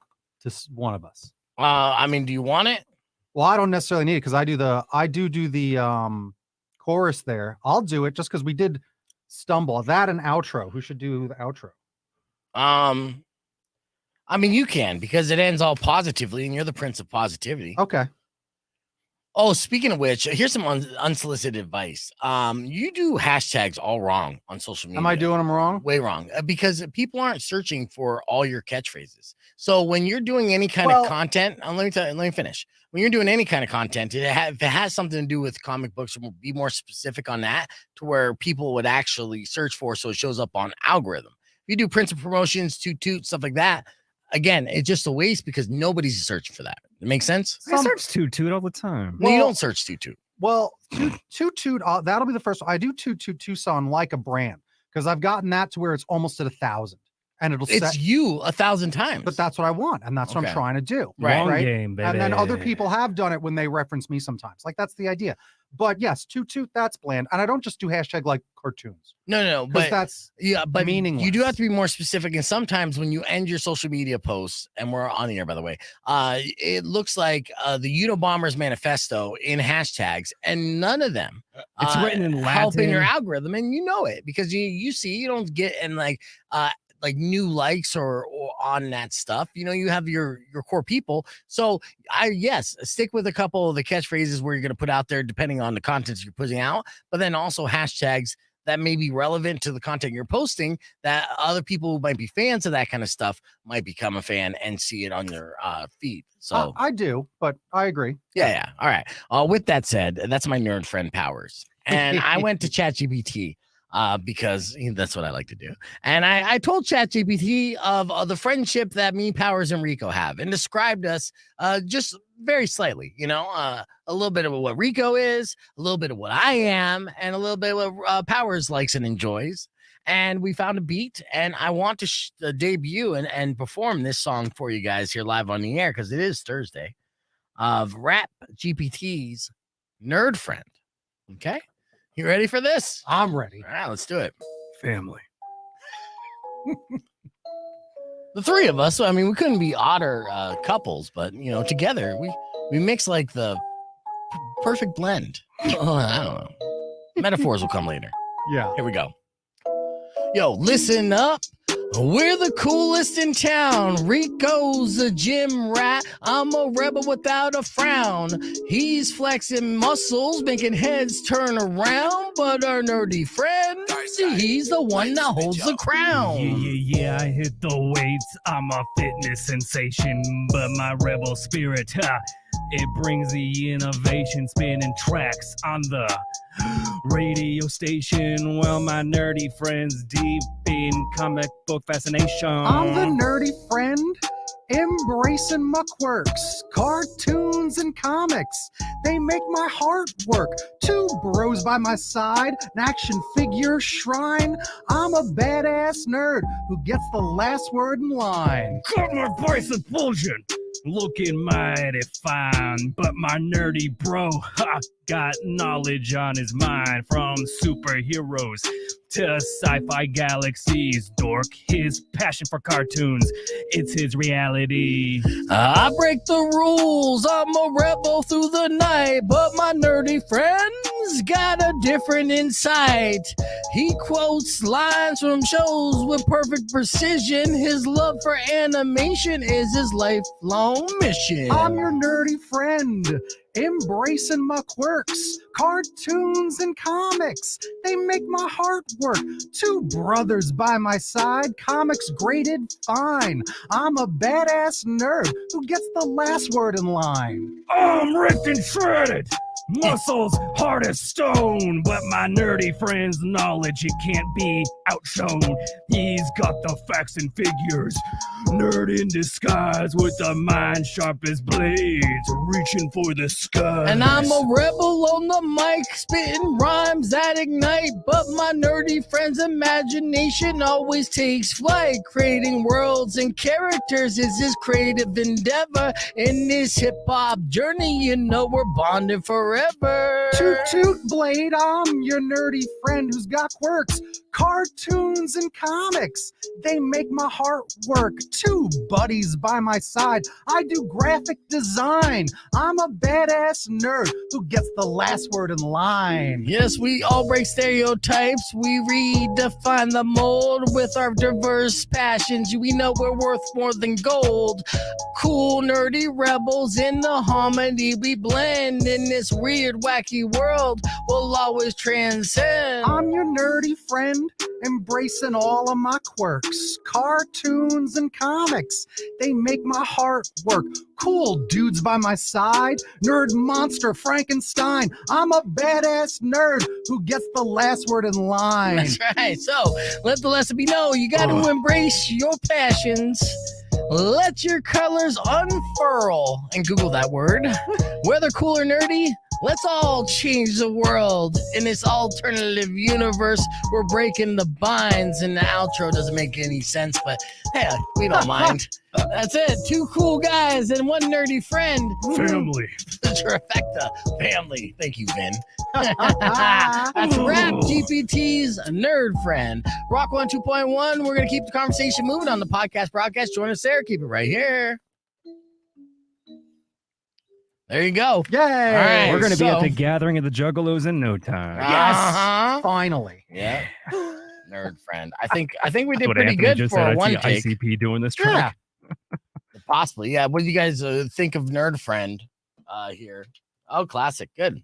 to one of us? Do you want it? Well, I don't necessarily need it because I do the chorus there. I'll do it just because we did stumble. That and outro. Who should do the outro? You can, because it ends all positively, and you're the prince of positivity. Okay. Oh, speaking of which, here's some unsolicited advice. You do hashtags all wrong on social media. Am I doing them wrong? Way wrong. Because people aren't searching for all your catchphrases. So when you're doing any kind of content, let me finish. When you're doing any kind of content, if it has something to do with comic books, be more specific on that to where people would actually search for, so it shows up on algorithm. If you do prints and promotions, toot, stuff like that, again, it's just a waste because nobody's searching for that. It makes sense? I search toot all the time. No, you don't search toot. Well, toot, that'll be the first one. I do toot Tucson like a brand because I've gotten that to where it's almost at 1,000. And it's you 1,000 times. But that's what I want. And that's what I'm trying to do. Right. Game, baby. And then other people have done it when they reference me sometimes. Like, that's the idea. But yes, toot, that's bland. And I don't just do hashtag like cartoons. No. But that's meaningless. You do have to be more specific. And sometimes when you end your social media posts, and we're on the air, by the way, it looks like the Unabomber's manifesto in hashtags, and none of them it's written in Latin, helping your algorithm. And you know it because you see, you don't get in like new likes or on that stuff. You have your core people. So stick with a couple of the catchphrases where you're going to put out there depending on the content you're putting out, but then also hashtags that may be relevant to the content you're posting that other people who might be fans of that kind of stuff might become a fan and see it on your feed. So I do, but I agree. Yeah. All right. With that said, that's my nerd friend Powers. And I went to ChatGPT because that's what I like to do. And I told ChatGPT of the friendship that me, Powers, and Rico have, and described us just very slightly, a little bit of what Rico is, a little bit of what I am, and a little bit of what Powers likes and enjoys. And we found a beat, and I want to debut and perform this song for you guys here live on the air because it is Thursday of Rap GPT's Nerd Friend. Okay? You ready for this? I'm ready. All right, let's do it. Family. The three of us, we couldn't be odder couples, but, together we mix like the perfect blend. I don't know. Metaphors will come later. Yeah. Here we go. Yo, listen up. We're the coolest in town. Rico's a gym rat. I'm a rebel without a frown. He's flexing muscles, making heads turn around. But our nerdy friend, he's the one that holds the crown. Yeah, I hit the weights. I'm a fitness sensation. But my rebel spirit, it brings the innovation, spinning tracks on the radio station. Well, my nerdy friends deep in comic book fascination. I'm the nerdy friend, embracing my quirks. Cartoons and comics, they make my heart work. Two bros by my side, an action figure shrine. I'm a badass nerd who gets the last word in line. Got my voice effulgent, looking mighty fine. But my nerdy bro, got knowledge on his mind. From superheroes to sci-fi galaxies. Dork, his passion for cartoons, it's his reality. I break the rules, I'm a rebel through the night. But my nerdy friend's got a different insight. He quotes lines from shows with perfect precision. His love for animation is his lifelong mission. I'm your nerdy friend, embracing my quirks, cartoons and comics. They make my heart work. Two brothers by my side, comics graded fine. I'm a badass nerd who gets the last word in line. I'm ripped and shredded. Muscles hard as stone, but my nerdy friend's knowledge, it can't be outshone. He's got the facts and figures, nerd in disguise with a mind sharp as blades, reaching for the sky. And I'm a rebel on the mic, spitting rhymes that ignite, but my nerdy friend's imagination always takes flight. Creating worlds and characters is his creative endeavor. In this hip-hop journey, you know we're bonded forever. Toot toot blade, I'm your nerdy friend who's got quirks, cartoons and comics. They make my heart work. Two buddies by my side, I do graphic design. I'm a badass nerd who gets the last word in line. Yes, we all break stereotypes. We redefine the mold with our diverse passions. We know we're worth more than gold. Cool, nerdy rebels in the harmony we blend. In this weird, wacky world, we'll always transcend. I'm your nerdy friend, embracing all of my quirks, cartoons and comics. They make my heart work. Cool dudes by my side, nerd monster Frankenstein. I'm a badass nerd who gets the last word in line. That's right. So let the lesson be known. You got to embrace your passions. Let your colors unfurl. And Google that word. Whether cool or nerdy, let's all change the world. In this alternative universe, we're breaking the binds. And the outro doesn't make any sense, but hey, we don't mind. That's it. Two cool guys and one nerdy friend. Family. Trifecta. Family. Thank you, Vin. That's Rap GPT's Nerd Friend. Rock 1 2.1. We're going to keep the conversation moving on the podcast broadcast. Join us there. Keep it right here. There you go. Yay! All right, We're going to be at the gathering of the Juggalos in no time. Yes. Finally. Yeah. Nerd Friend. I think we did What pretty Anthony good just for said. a I one see take. ICP doing this trick. Yeah. Possibly. Yeah. What do you guys think of Nerd Friend here? Oh, classic. Good.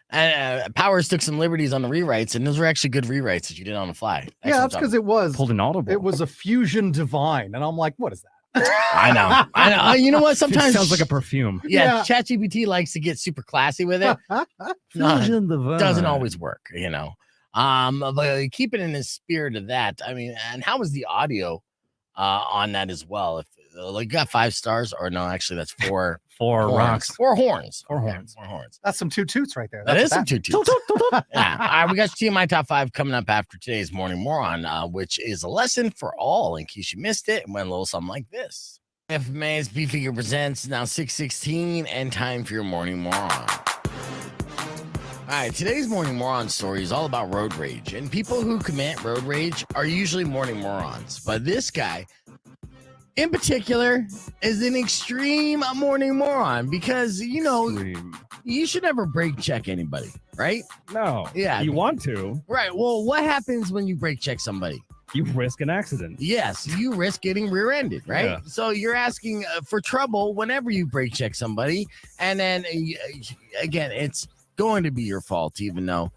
And Powers took some liberties on the rewrites, and those were actually good rewrites that you did on the fly. Yeah, that's because it was Pulled an audible. it was a fusion divine, and I'm like, what is that? I know. You know what? It Sometimes sounds like a perfume. yeah. ChatGPT likes to get super classy with it. Doesn't always work, you know. But keep it in the spirit of that. I mean, and how was the audio on that as well? If like got 5 stars, or no, actually that's 4 Four horns. rocks. 4 horns. Four Yeah, horns. 4 horns. That's some toot toots right there. That That's is some toot. Yeah. All right, we got your TMI Top 5 coming up after today's Morning Moron, which is a lesson for all in case you missed it. It went a little something like this. FMA's B Figure presents now 6:16 and time for your Morning Moron. All right, today's Morning Moron story is all about road rage, and people who commit road rage are usually morning morons. But this guy, in particular, is an extreme morning moron because, you know, you should never brake check anybody, right? No. Yeah. You want to. Right. Well, what happens when you brake check somebody? You risk an accident. Yes, you risk getting rear-ended, right? Yeah. So you're asking for trouble whenever you brake check somebody. And then, again, it's going to be your fault, even though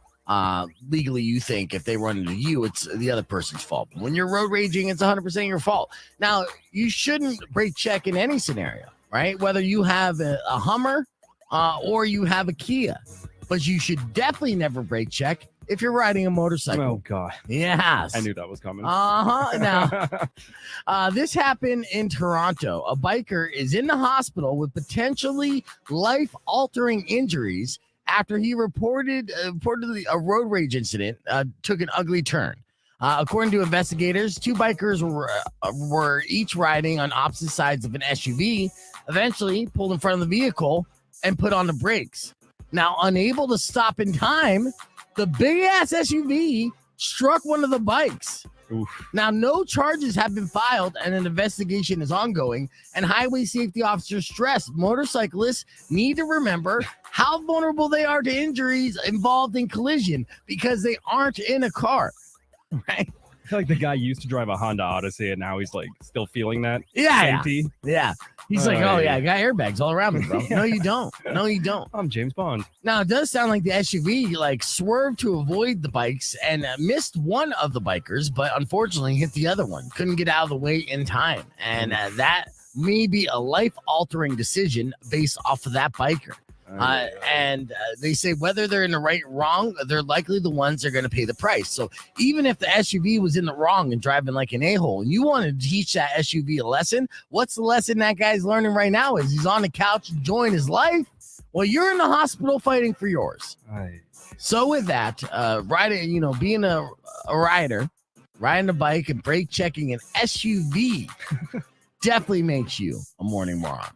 legally you think if they run into you, it's the other person's fault. When you're road raging, it's 100% your fault. Now, you shouldn't brake check in any scenario, right? Whether you have a Hummer or you have a Kia. But you should definitely never brake check if you're riding a motorcycle. Oh, God. Yes. I knew that was coming. Now, this happened in Toronto. A biker is in the hospital with potentially life-altering injuries after he reportedly a road rage incident took an ugly turn. According to investigators, 2 bikers were each riding on opposite sides of an SUV, eventually pulled in front of the vehicle and put on the brakes. Now, unable to stop in time, the big-ass SUV struck one of the bikes. Oof. Now, no charges have been filed, and an investigation is ongoing, and highway safety officers stress motorcyclists need to remember how vulnerable they are to injuries involved in collision because they aren't in a car, right? I feel like the guy used to drive a Honda Odyssey, and now he's like still feeling that. Yeah. safety. Yeah. He's like, oh yeah, I got airbags all around me, bro. No, you don't. No, you don't. I'm James Bond. Now, it does sound like the SUV like swerved to avoid the bikes and missed one of the bikers, but unfortunately hit the other one. Couldn't get out of the way in time. And that may be a life-altering decision based off of that biker. And they say whether they're in the right or wrong, they're likely the ones that are going to pay the price. So even if the SUV was in the wrong and driving like an a-hole, and you want to teach that SUV a lesson, what's the lesson that guy's learning right now? Is he's on the couch enjoying his life? Well, you're in the hospital fighting for yours. So with that, being a rider, riding a bike and brake checking an SUV definitely makes you a morning moron.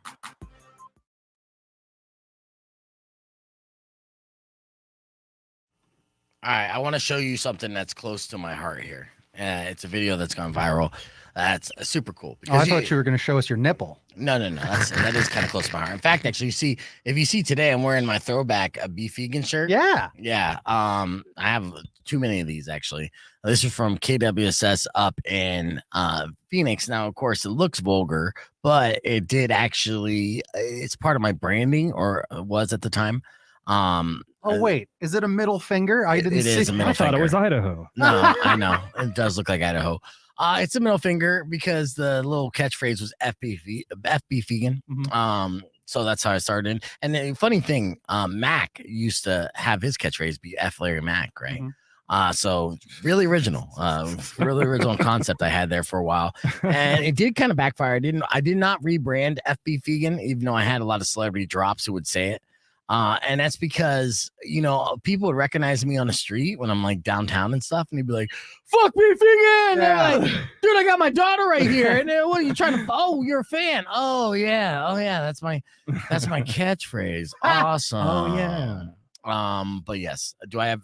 All right, I want to show you something that's close to my heart here. It's a video that's gone viral. That's super cool. I thought you were going to show us your nipple. No. That is kind of close to my heart. In fact, actually, if you see today, I'm wearing my throwback Beef Vegan shirt. Yeah. I have too many of these actually. This is from KWSS up in Phoenix. Now, of course, it looks vulgar, but it did actually. It's part of my branding, or was at the time. Oh wait, is it a middle finger? I didn't it see. Is a middle I thought finger. it was Idaho. No, I know. It does look like Idaho. It's a middle finger because the little catchphrase was FB vegan. Mm-hmm. So that's how I started. And the funny thing, Mac used to have his catchphrase be F Larry Mac, right? Mm-hmm. So really original concept I had there for a while. And it did kind of backfire. I did not rebrand FB vegan, even though I had a lot of celebrity drops who would say it. And that's because, people would recognize me on the street when I'm like downtown and stuff. And they'd be like, fuck me, vegan. Yeah. Like, dude, I got my daughter right here. And then, what are you trying to, oh, you're a fan. Oh yeah. That's my catchphrase. Awesome. Oh yeah. But yes, do I have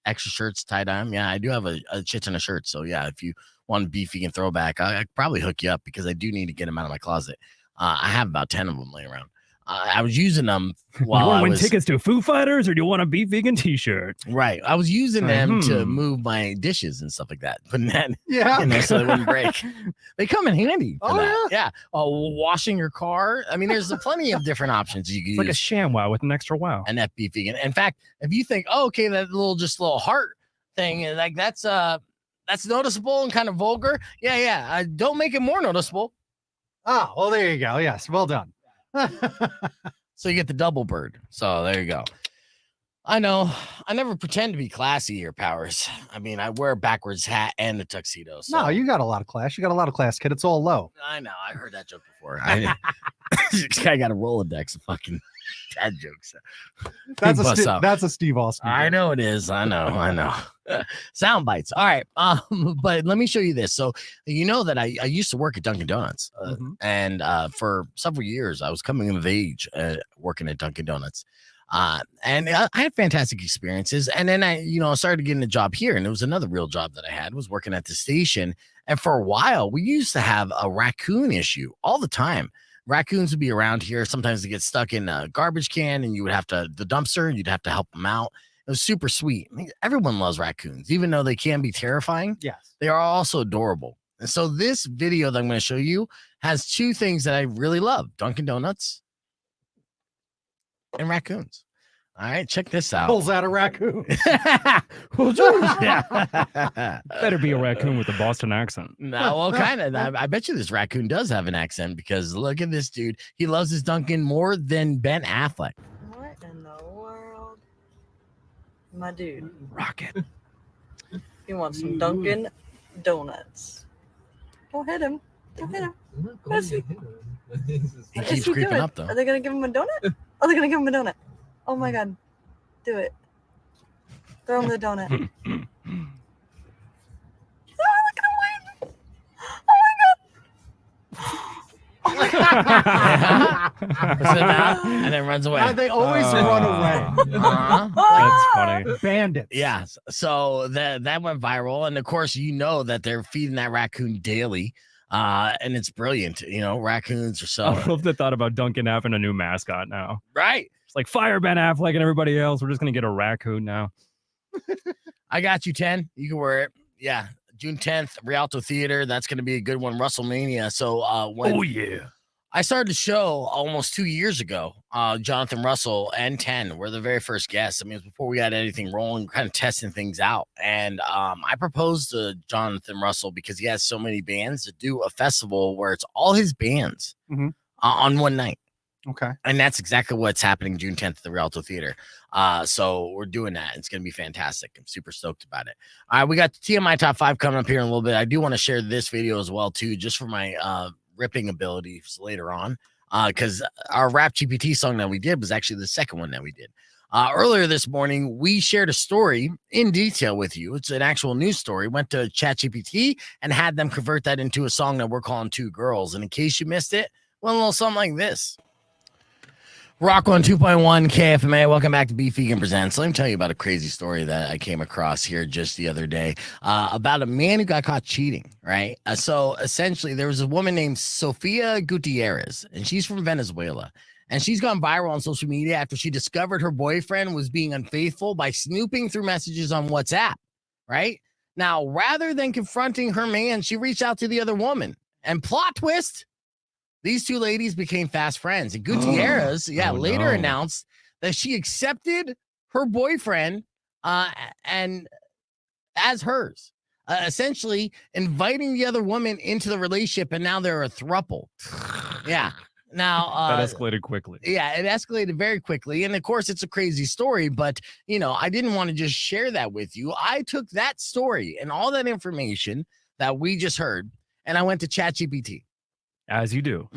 extra shirts tied on? Yeah, I do have a shit ton of shirts. So yeah, if you want a beef vegan throwback, I could probably hook you up because I do need to get them out of my closet. I have about 10 of them laying around. I was using them while you want I to win was tickets to Foo Fighters, or do you want a Beef Vegan T-shirt? right. I was using them to move my dishes and stuff like that, putting that so they wouldn't break. They come in handy. For that. Yeah. Washing your car. I mean, there's plenty of different options you can use. Like a ShamWow with an extra wow. And that beef vegan. In fact, if you think, okay, that little heart thing, like that's noticeable and kind of vulgar. Yeah. Don't make it more noticeable. Oh, well, there you go. Yes, well done. So you get the double bird. So there you go. I know. I never pretend to be classy here, Powers. I mean, I wear a backwards hat and a tuxedo. So. No, you got a lot of class. You got a lot of class, kid. It's all low. I know. I heard that joke before. I got a Rolodex of fucking dad jokes. That's a Steve Austin. I know it is. I know. Sound bites. All right. But let me show you this. So you know that I used to work at Dunkin' Donuts, and for several years I was coming of age working at Dunkin' Donuts. And I had fantastic experiences. And then I started getting a job here, and it was another real job that I had was working at the station. And for a while, we used to have a raccoon issue all the time. Raccoons would be around here. Sometimes they get stuck in a garbage can, and you would have to the dumpster. You'd have to help them out. It was super sweet. I mean, everyone loves raccoons, even though they can be terrifying. Yes, they are also adorable. And so this video that I'm going to show you has two things that I really love: Dunkin' Donuts and raccoons. All right, check this out. Pulls out a raccoon. Better be a raccoon with a Boston accent. No, well, kind of. I bet you this raccoon does have an accent because look at this dude. He loves his Dunkin' more than Ben Affleck. What in the world? My dude. Rocket. He wants some Dunkin' Donuts. Don't hit him. Don't hit him. He keeps creeping up, though. Are they going to give him a donut? Are they going to give him a donut? Oh my God. Do it. Throw him the donut. Oh, look at him waving. Oh my God. And then runs away. They always run away. That's funny. Bandits. Yeah. So that went viral. And of course, that they're feeding that raccoon daily. And it's brilliant. Raccoons are so. I love the thought about Dunkin' having a new mascot now. Right. It's like fire Ben Affleck and everybody else. We're just going to get a raccoon now. I got you, 10. You can wear it. Yeah. June 10th, Rialto Theater. That's going to be a good one. WrestleMania. So, oh, yeah. I started the show almost 2 years ago. Jonathan Russell and 10 were the very first guests. I mean, it was before we got anything rolling, kind of testing things out. And I proposed to Jonathan Russell because he has so many bands to do a festival where it's all his bands on one night. Okay. And that's exactly what's happening June 10th at the Rialto Theater. So we're doing that. It's going to be fantastic. I'm super stoked about it. All right, we got the TMI Top 5 coming up here in a little bit. I do want to share this video as well, too, just for my ripping abilities later on. Because our Rap GPT song that we did was actually the second one that we did. Earlier this morning, we shared a story in detail with you. It's an actual news story. Went to ChatGPT and had them convert that into a song that we're calling Two Girls. And in case you missed it, well, a little something like this. Rock 1 2.1 KFMA. Welcome back to Beef Vegan Presents. Let me tell you about a crazy story that I came across here just the other day about a man who got caught cheating, right? So essentially, there was a woman named Sofia Gutierrez, and she's from Venezuela. And she's gone viral on social media after she discovered her boyfriend was being unfaithful by snooping through messages on WhatsApp, right? Now, rather than confronting her man, she reached out to the other woman. And plot twist, these two ladies became fast friends. And Gutierrez, later announced that she accepted her boyfriend and as hers, essentially inviting the other woman into the relationship. And now they're a throuple. Yeah. Now that escalated quickly. Yeah, it escalated very quickly. And of course, it's a crazy story, but I didn't want to just share that with you. I took that story and all that information that we just heard, and I went to ChatGPT. As you do.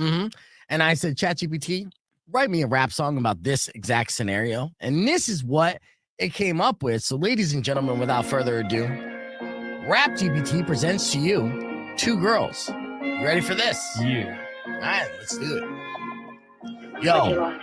And I said, ChatGPT, write me a rap song about this exact scenario. And this is what it came up with. So, ladies and gentlemen, without further ado, Rap GPT presents to you Two Girls. You ready for this? Yeah. All right, let's do it. Yo,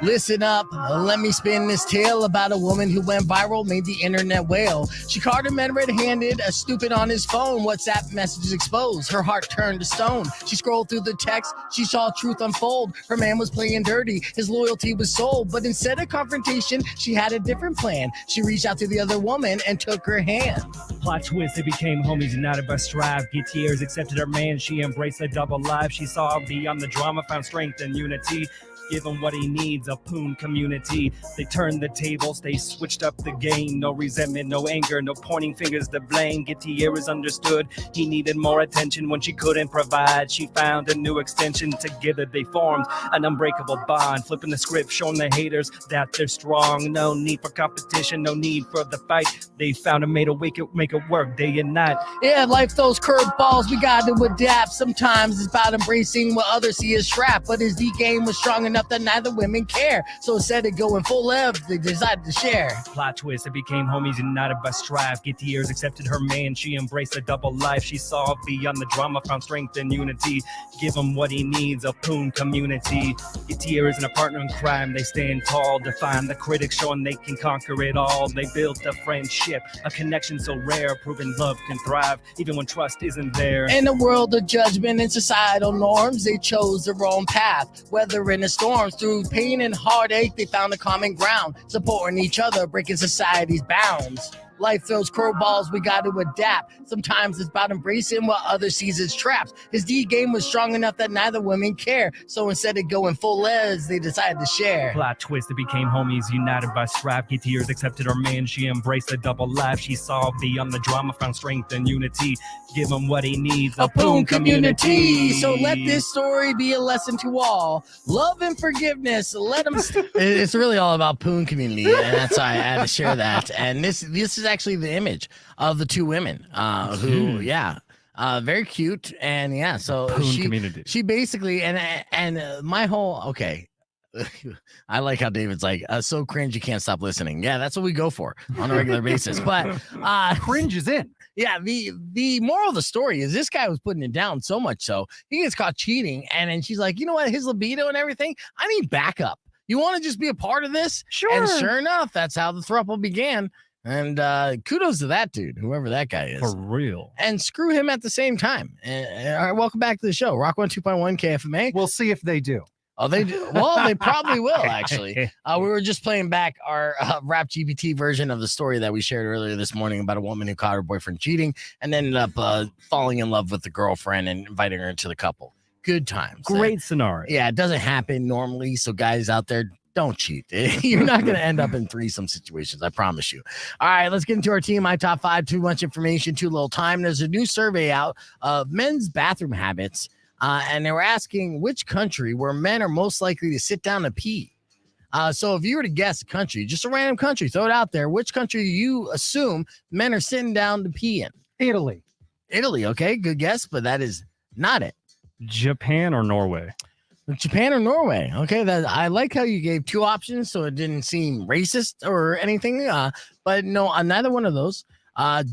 listen up. Let me spin this tale about a woman who went viral, made the internet wail. She caught her man red-handed, stupid on his phone. WhatsApp messages exposed. Her heart turned to stone. She scrolled through the text. She saw truth unfold. Her man was playing dirty. His loyalty was sold. But instead of confrontation, she had a different plan. She reached out to the other woman and took her hand. Plot twist, they became homies, united by strive. Gutierrez accepted her man. She embraced a double life. She saw beyond the drama, found strength and unity. Give him what he needs, a poon community. They turned the tables, they switched up the game. No resentment, no anger, no pointing fingers to blame. Gutierrez understood he needed more attention when she couldn't provide. She found a new extension. Together they formed an unbreakable bond. Flipping the script, showing the haters that they're strong. No need for competition, no need for the fight. They found a way to make it work day and night. Yeah, life throws curveballs, we got to adapt. Sometimes it's about embracing what others see as trap. But his D game was strong enough that neither women care. So instead of going full left, they decided to share. Plot twist, they became homies, united by strife. Gutierrez accepted her man. She embraced a double life. She saw beyond the drama, found strength and unity. Give him what he needs, a poon community. Gutierrez and a partner in crime, they stand tall. Define the critics, showing they can conquer it all. They built a friendship, a connection so rare, proving love can thrive even when trust isn't there. In a world of judgment and societal norms, they chose their own path. Whether in a storms, through pain and heartache, they found a common ground, supporting each other, breaking society's bounds. Life throws curveballs, we got to adapt. Sometimes it's about embracing what others sees as traps. His D game was strong enough that neither women care. So instead of going full les, they decided to share. Plot twist, they became homies, united by strife. Gutierrez accepted her man. She embraced a double life. She saw beyond the drama, found strength and unity. Give him what he needs, a poon community. So let this story be a lesson to all. Love and forgiveness. Let them. It's really all about poon community, and that's why I had to share that. And this is actually the image of the two women who, very cute. And yeah, so she basically, and my whole, okay. I like how David's like, so cringe you can't stop listening. Yeah, that's what we go for on a regular basis. But cringe is in. Yeah, the moral of the story is this guy was putting it down so much so he gets caught cheating, and then she's like, you know what, his libido and everything, I need backup. You want to just be a part of this? Sure. And sure enough, that's how the throuple began. And kudos to that dude, whoever that guy is. For real. And screw him at the same time. And all right, welcome back to the show. Rock 1 2.1 KFMA. We'll see if they do. Oh, they do. Well, they probably will, actually. We were just playing back our Rap GPT version of the story that we shared earlier this morning about a woman who caught her boyfriend cheating and ended up falling in love with the girlfriend and inviting her into the couple. Good times. Great scenario. Yeah, it doesn't happen normally. So guys out there, don't cheat. You're not going to end up in threesome situations. I promise you. All right, let's get into our TMI top 5. Too much information, too little time. There's a new survey out of men's bathroom habits. And they were asking which country where men are most likely to sit down and pee. So if you were to guess a country, just a random country, throw it out there. Which country you assume men are sitting down to pee in? Italy. Italy. Okay, good guess, but that is not it. Japan or Norway? Japan or Norway. Okay, I like how you gave 2 options, so it didn't seem racist or anything. But no, neither one of those.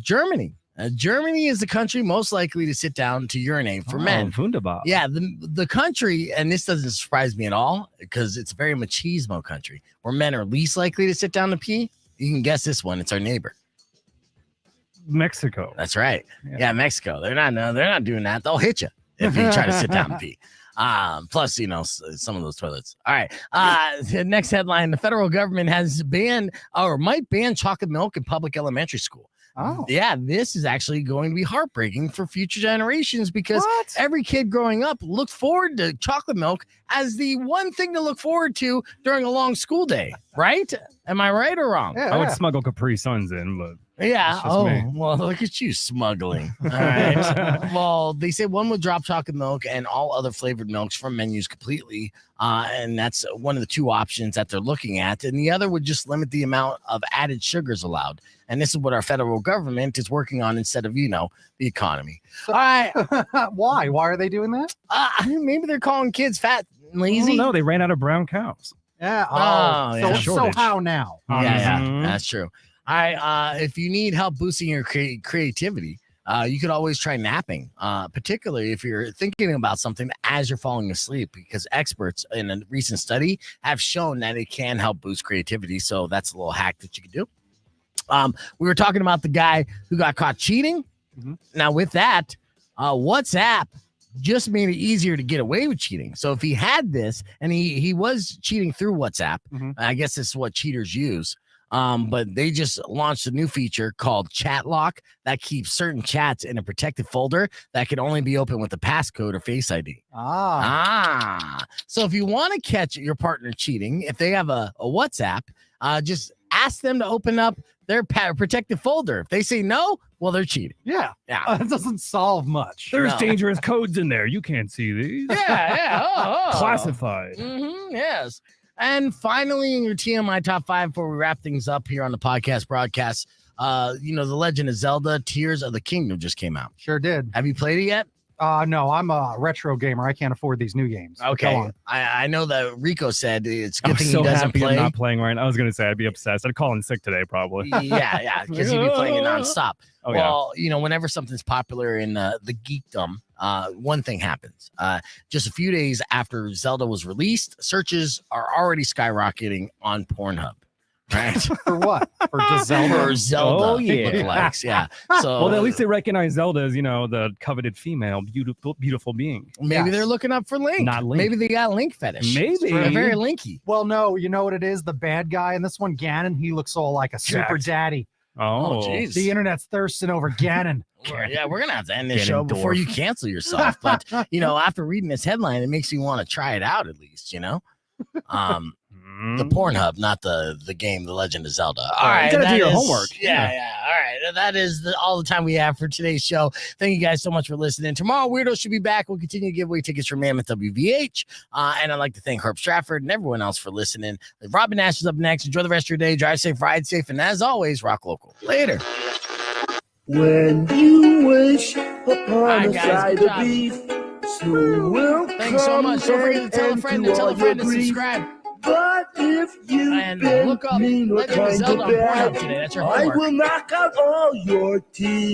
Germany. Germany is the country most likely to sit down to urinate for men. Wunderbar. Yeah, the country, and this doesn't surprise me at all because it's a very machismo country where men are least likely to sit down to pee. You can guess this one. It's our neighbor. Mexico. That's right. Yeah, Mexico. They're not doing that. They'll hit you if you try to sit down and pee. Plus, some of those toilets. All right. The next headline: the federal government has banned or might ban chocolate milk in public elementary school. Oh. Yeah, this is actually going to be heartbreaking for future generations because every kid growing up looked forward to chocolate milk as the one thing to look forward to during a long school day, right? Am I right or wrong? Yeah. I would smuggle Capri Suns in, but yeah. just Oh, me. well, look at you smuggling. All right. Well, they say one would drop chocolate milk and all other flavored milks from menus completely. And that's one of the 2 options that they're looking at. And the other would just limit the amount of added sugars allowed. And this is what our federal government is working on instead of, the economy. All right. Why? Why are they doing that? Maybe they're calling kids fat and lazy. No, they ran out of brown cows. Yeah. Oh, yeah. So how now? Yeah, Mhm. that's true. All right. If you need help boosting your creativity, you could always try napping, particularly if you're thinking about something as you're falling asleep, because experts in a recent study have shown that it can help boost creativity. So that's a little hack that you can do. We were talking about the guy who got caught cheating. Mhm. Now, with that, WhatsApp just made it easier to get away with cheating. So if he had this and he was cheating through WhatsApp, I guess this is what cheaters use. But they just launched a new feature called Chat Lock that keeps certain chats in a protected folder that can only be opened with a passcode or Face ID. So if you want to catch your partner cheating, if they have a WhatsApp, just ask them to open up their protected folder. If they say no, well, they're cheating. Yeah. Yeah. That doesn't solve much. There's dangerous codes in there. You can't see these. Yeah. Oh. Classified. Yes. And finally, in your TMI top 5 before we wrap things up here on the podcast broadcast, The Legend of Zelda: Tears of the Kingdom just came out. Sure did. Have you played it yet? No, I'm a retro gamer. I can't afford these new games. Go Okay. on. I know that Rico said it's a good I'm thing so he doesn't happy play. I'm not playing right now. I was going to say I'd be obsessed. I'd call in sick today probably. Yeah, because he'd be playing it nonstop. Oh, Well, whenever something's popular in the geekdom, one thing happens. Just a few days after Zelda was released, searches are already skyrocketing on Pornhub. Right? For what? For just Zelda? For Zelda Oh, yeah. lookalikes, yeah. So Well, at least they recognize Zelda as, the coveted female, beautiful being. maybe Yes. they're looking up for Link. Not Link. Maybe they got Link fetish. Maybe. They're very linky. Well, no, you know what it is? The bad guy in this one, Ganon, he looks all like a super Jacked. daddy. Oh, jeez. The internet's thirsting over Ganon. Yeah, we're gonna have to end this Get show him, before dwarf. you cancel yourself. But after reading this headline, it makes me want to try it out at least. The Pornhub, not the game, The Legend of Zelda. All right, you gotta do that your is- homework. Yeah. All right, that is all the time we have for today's show. Thank you guys so much for listening. Tomorrow, Weirdo should be back. We'll continue to give away tickets from Mammoth WVH. And I'd like to thank Herb Stratford and everyone else for listening. Robin Nash is up next. Enjoy the rest of your day. Drive safe, ride safe, and as always, rock local. Later. When you wish upon right, a guys, side good of job. beef, snow will Thanks so much. Don't forget to tell a friend to tell a friend to subscribe. But if you've And been look up mean or Legend of kind Zelda of on Pornhub bad, today. That's your I homework. will knock out all your teeth.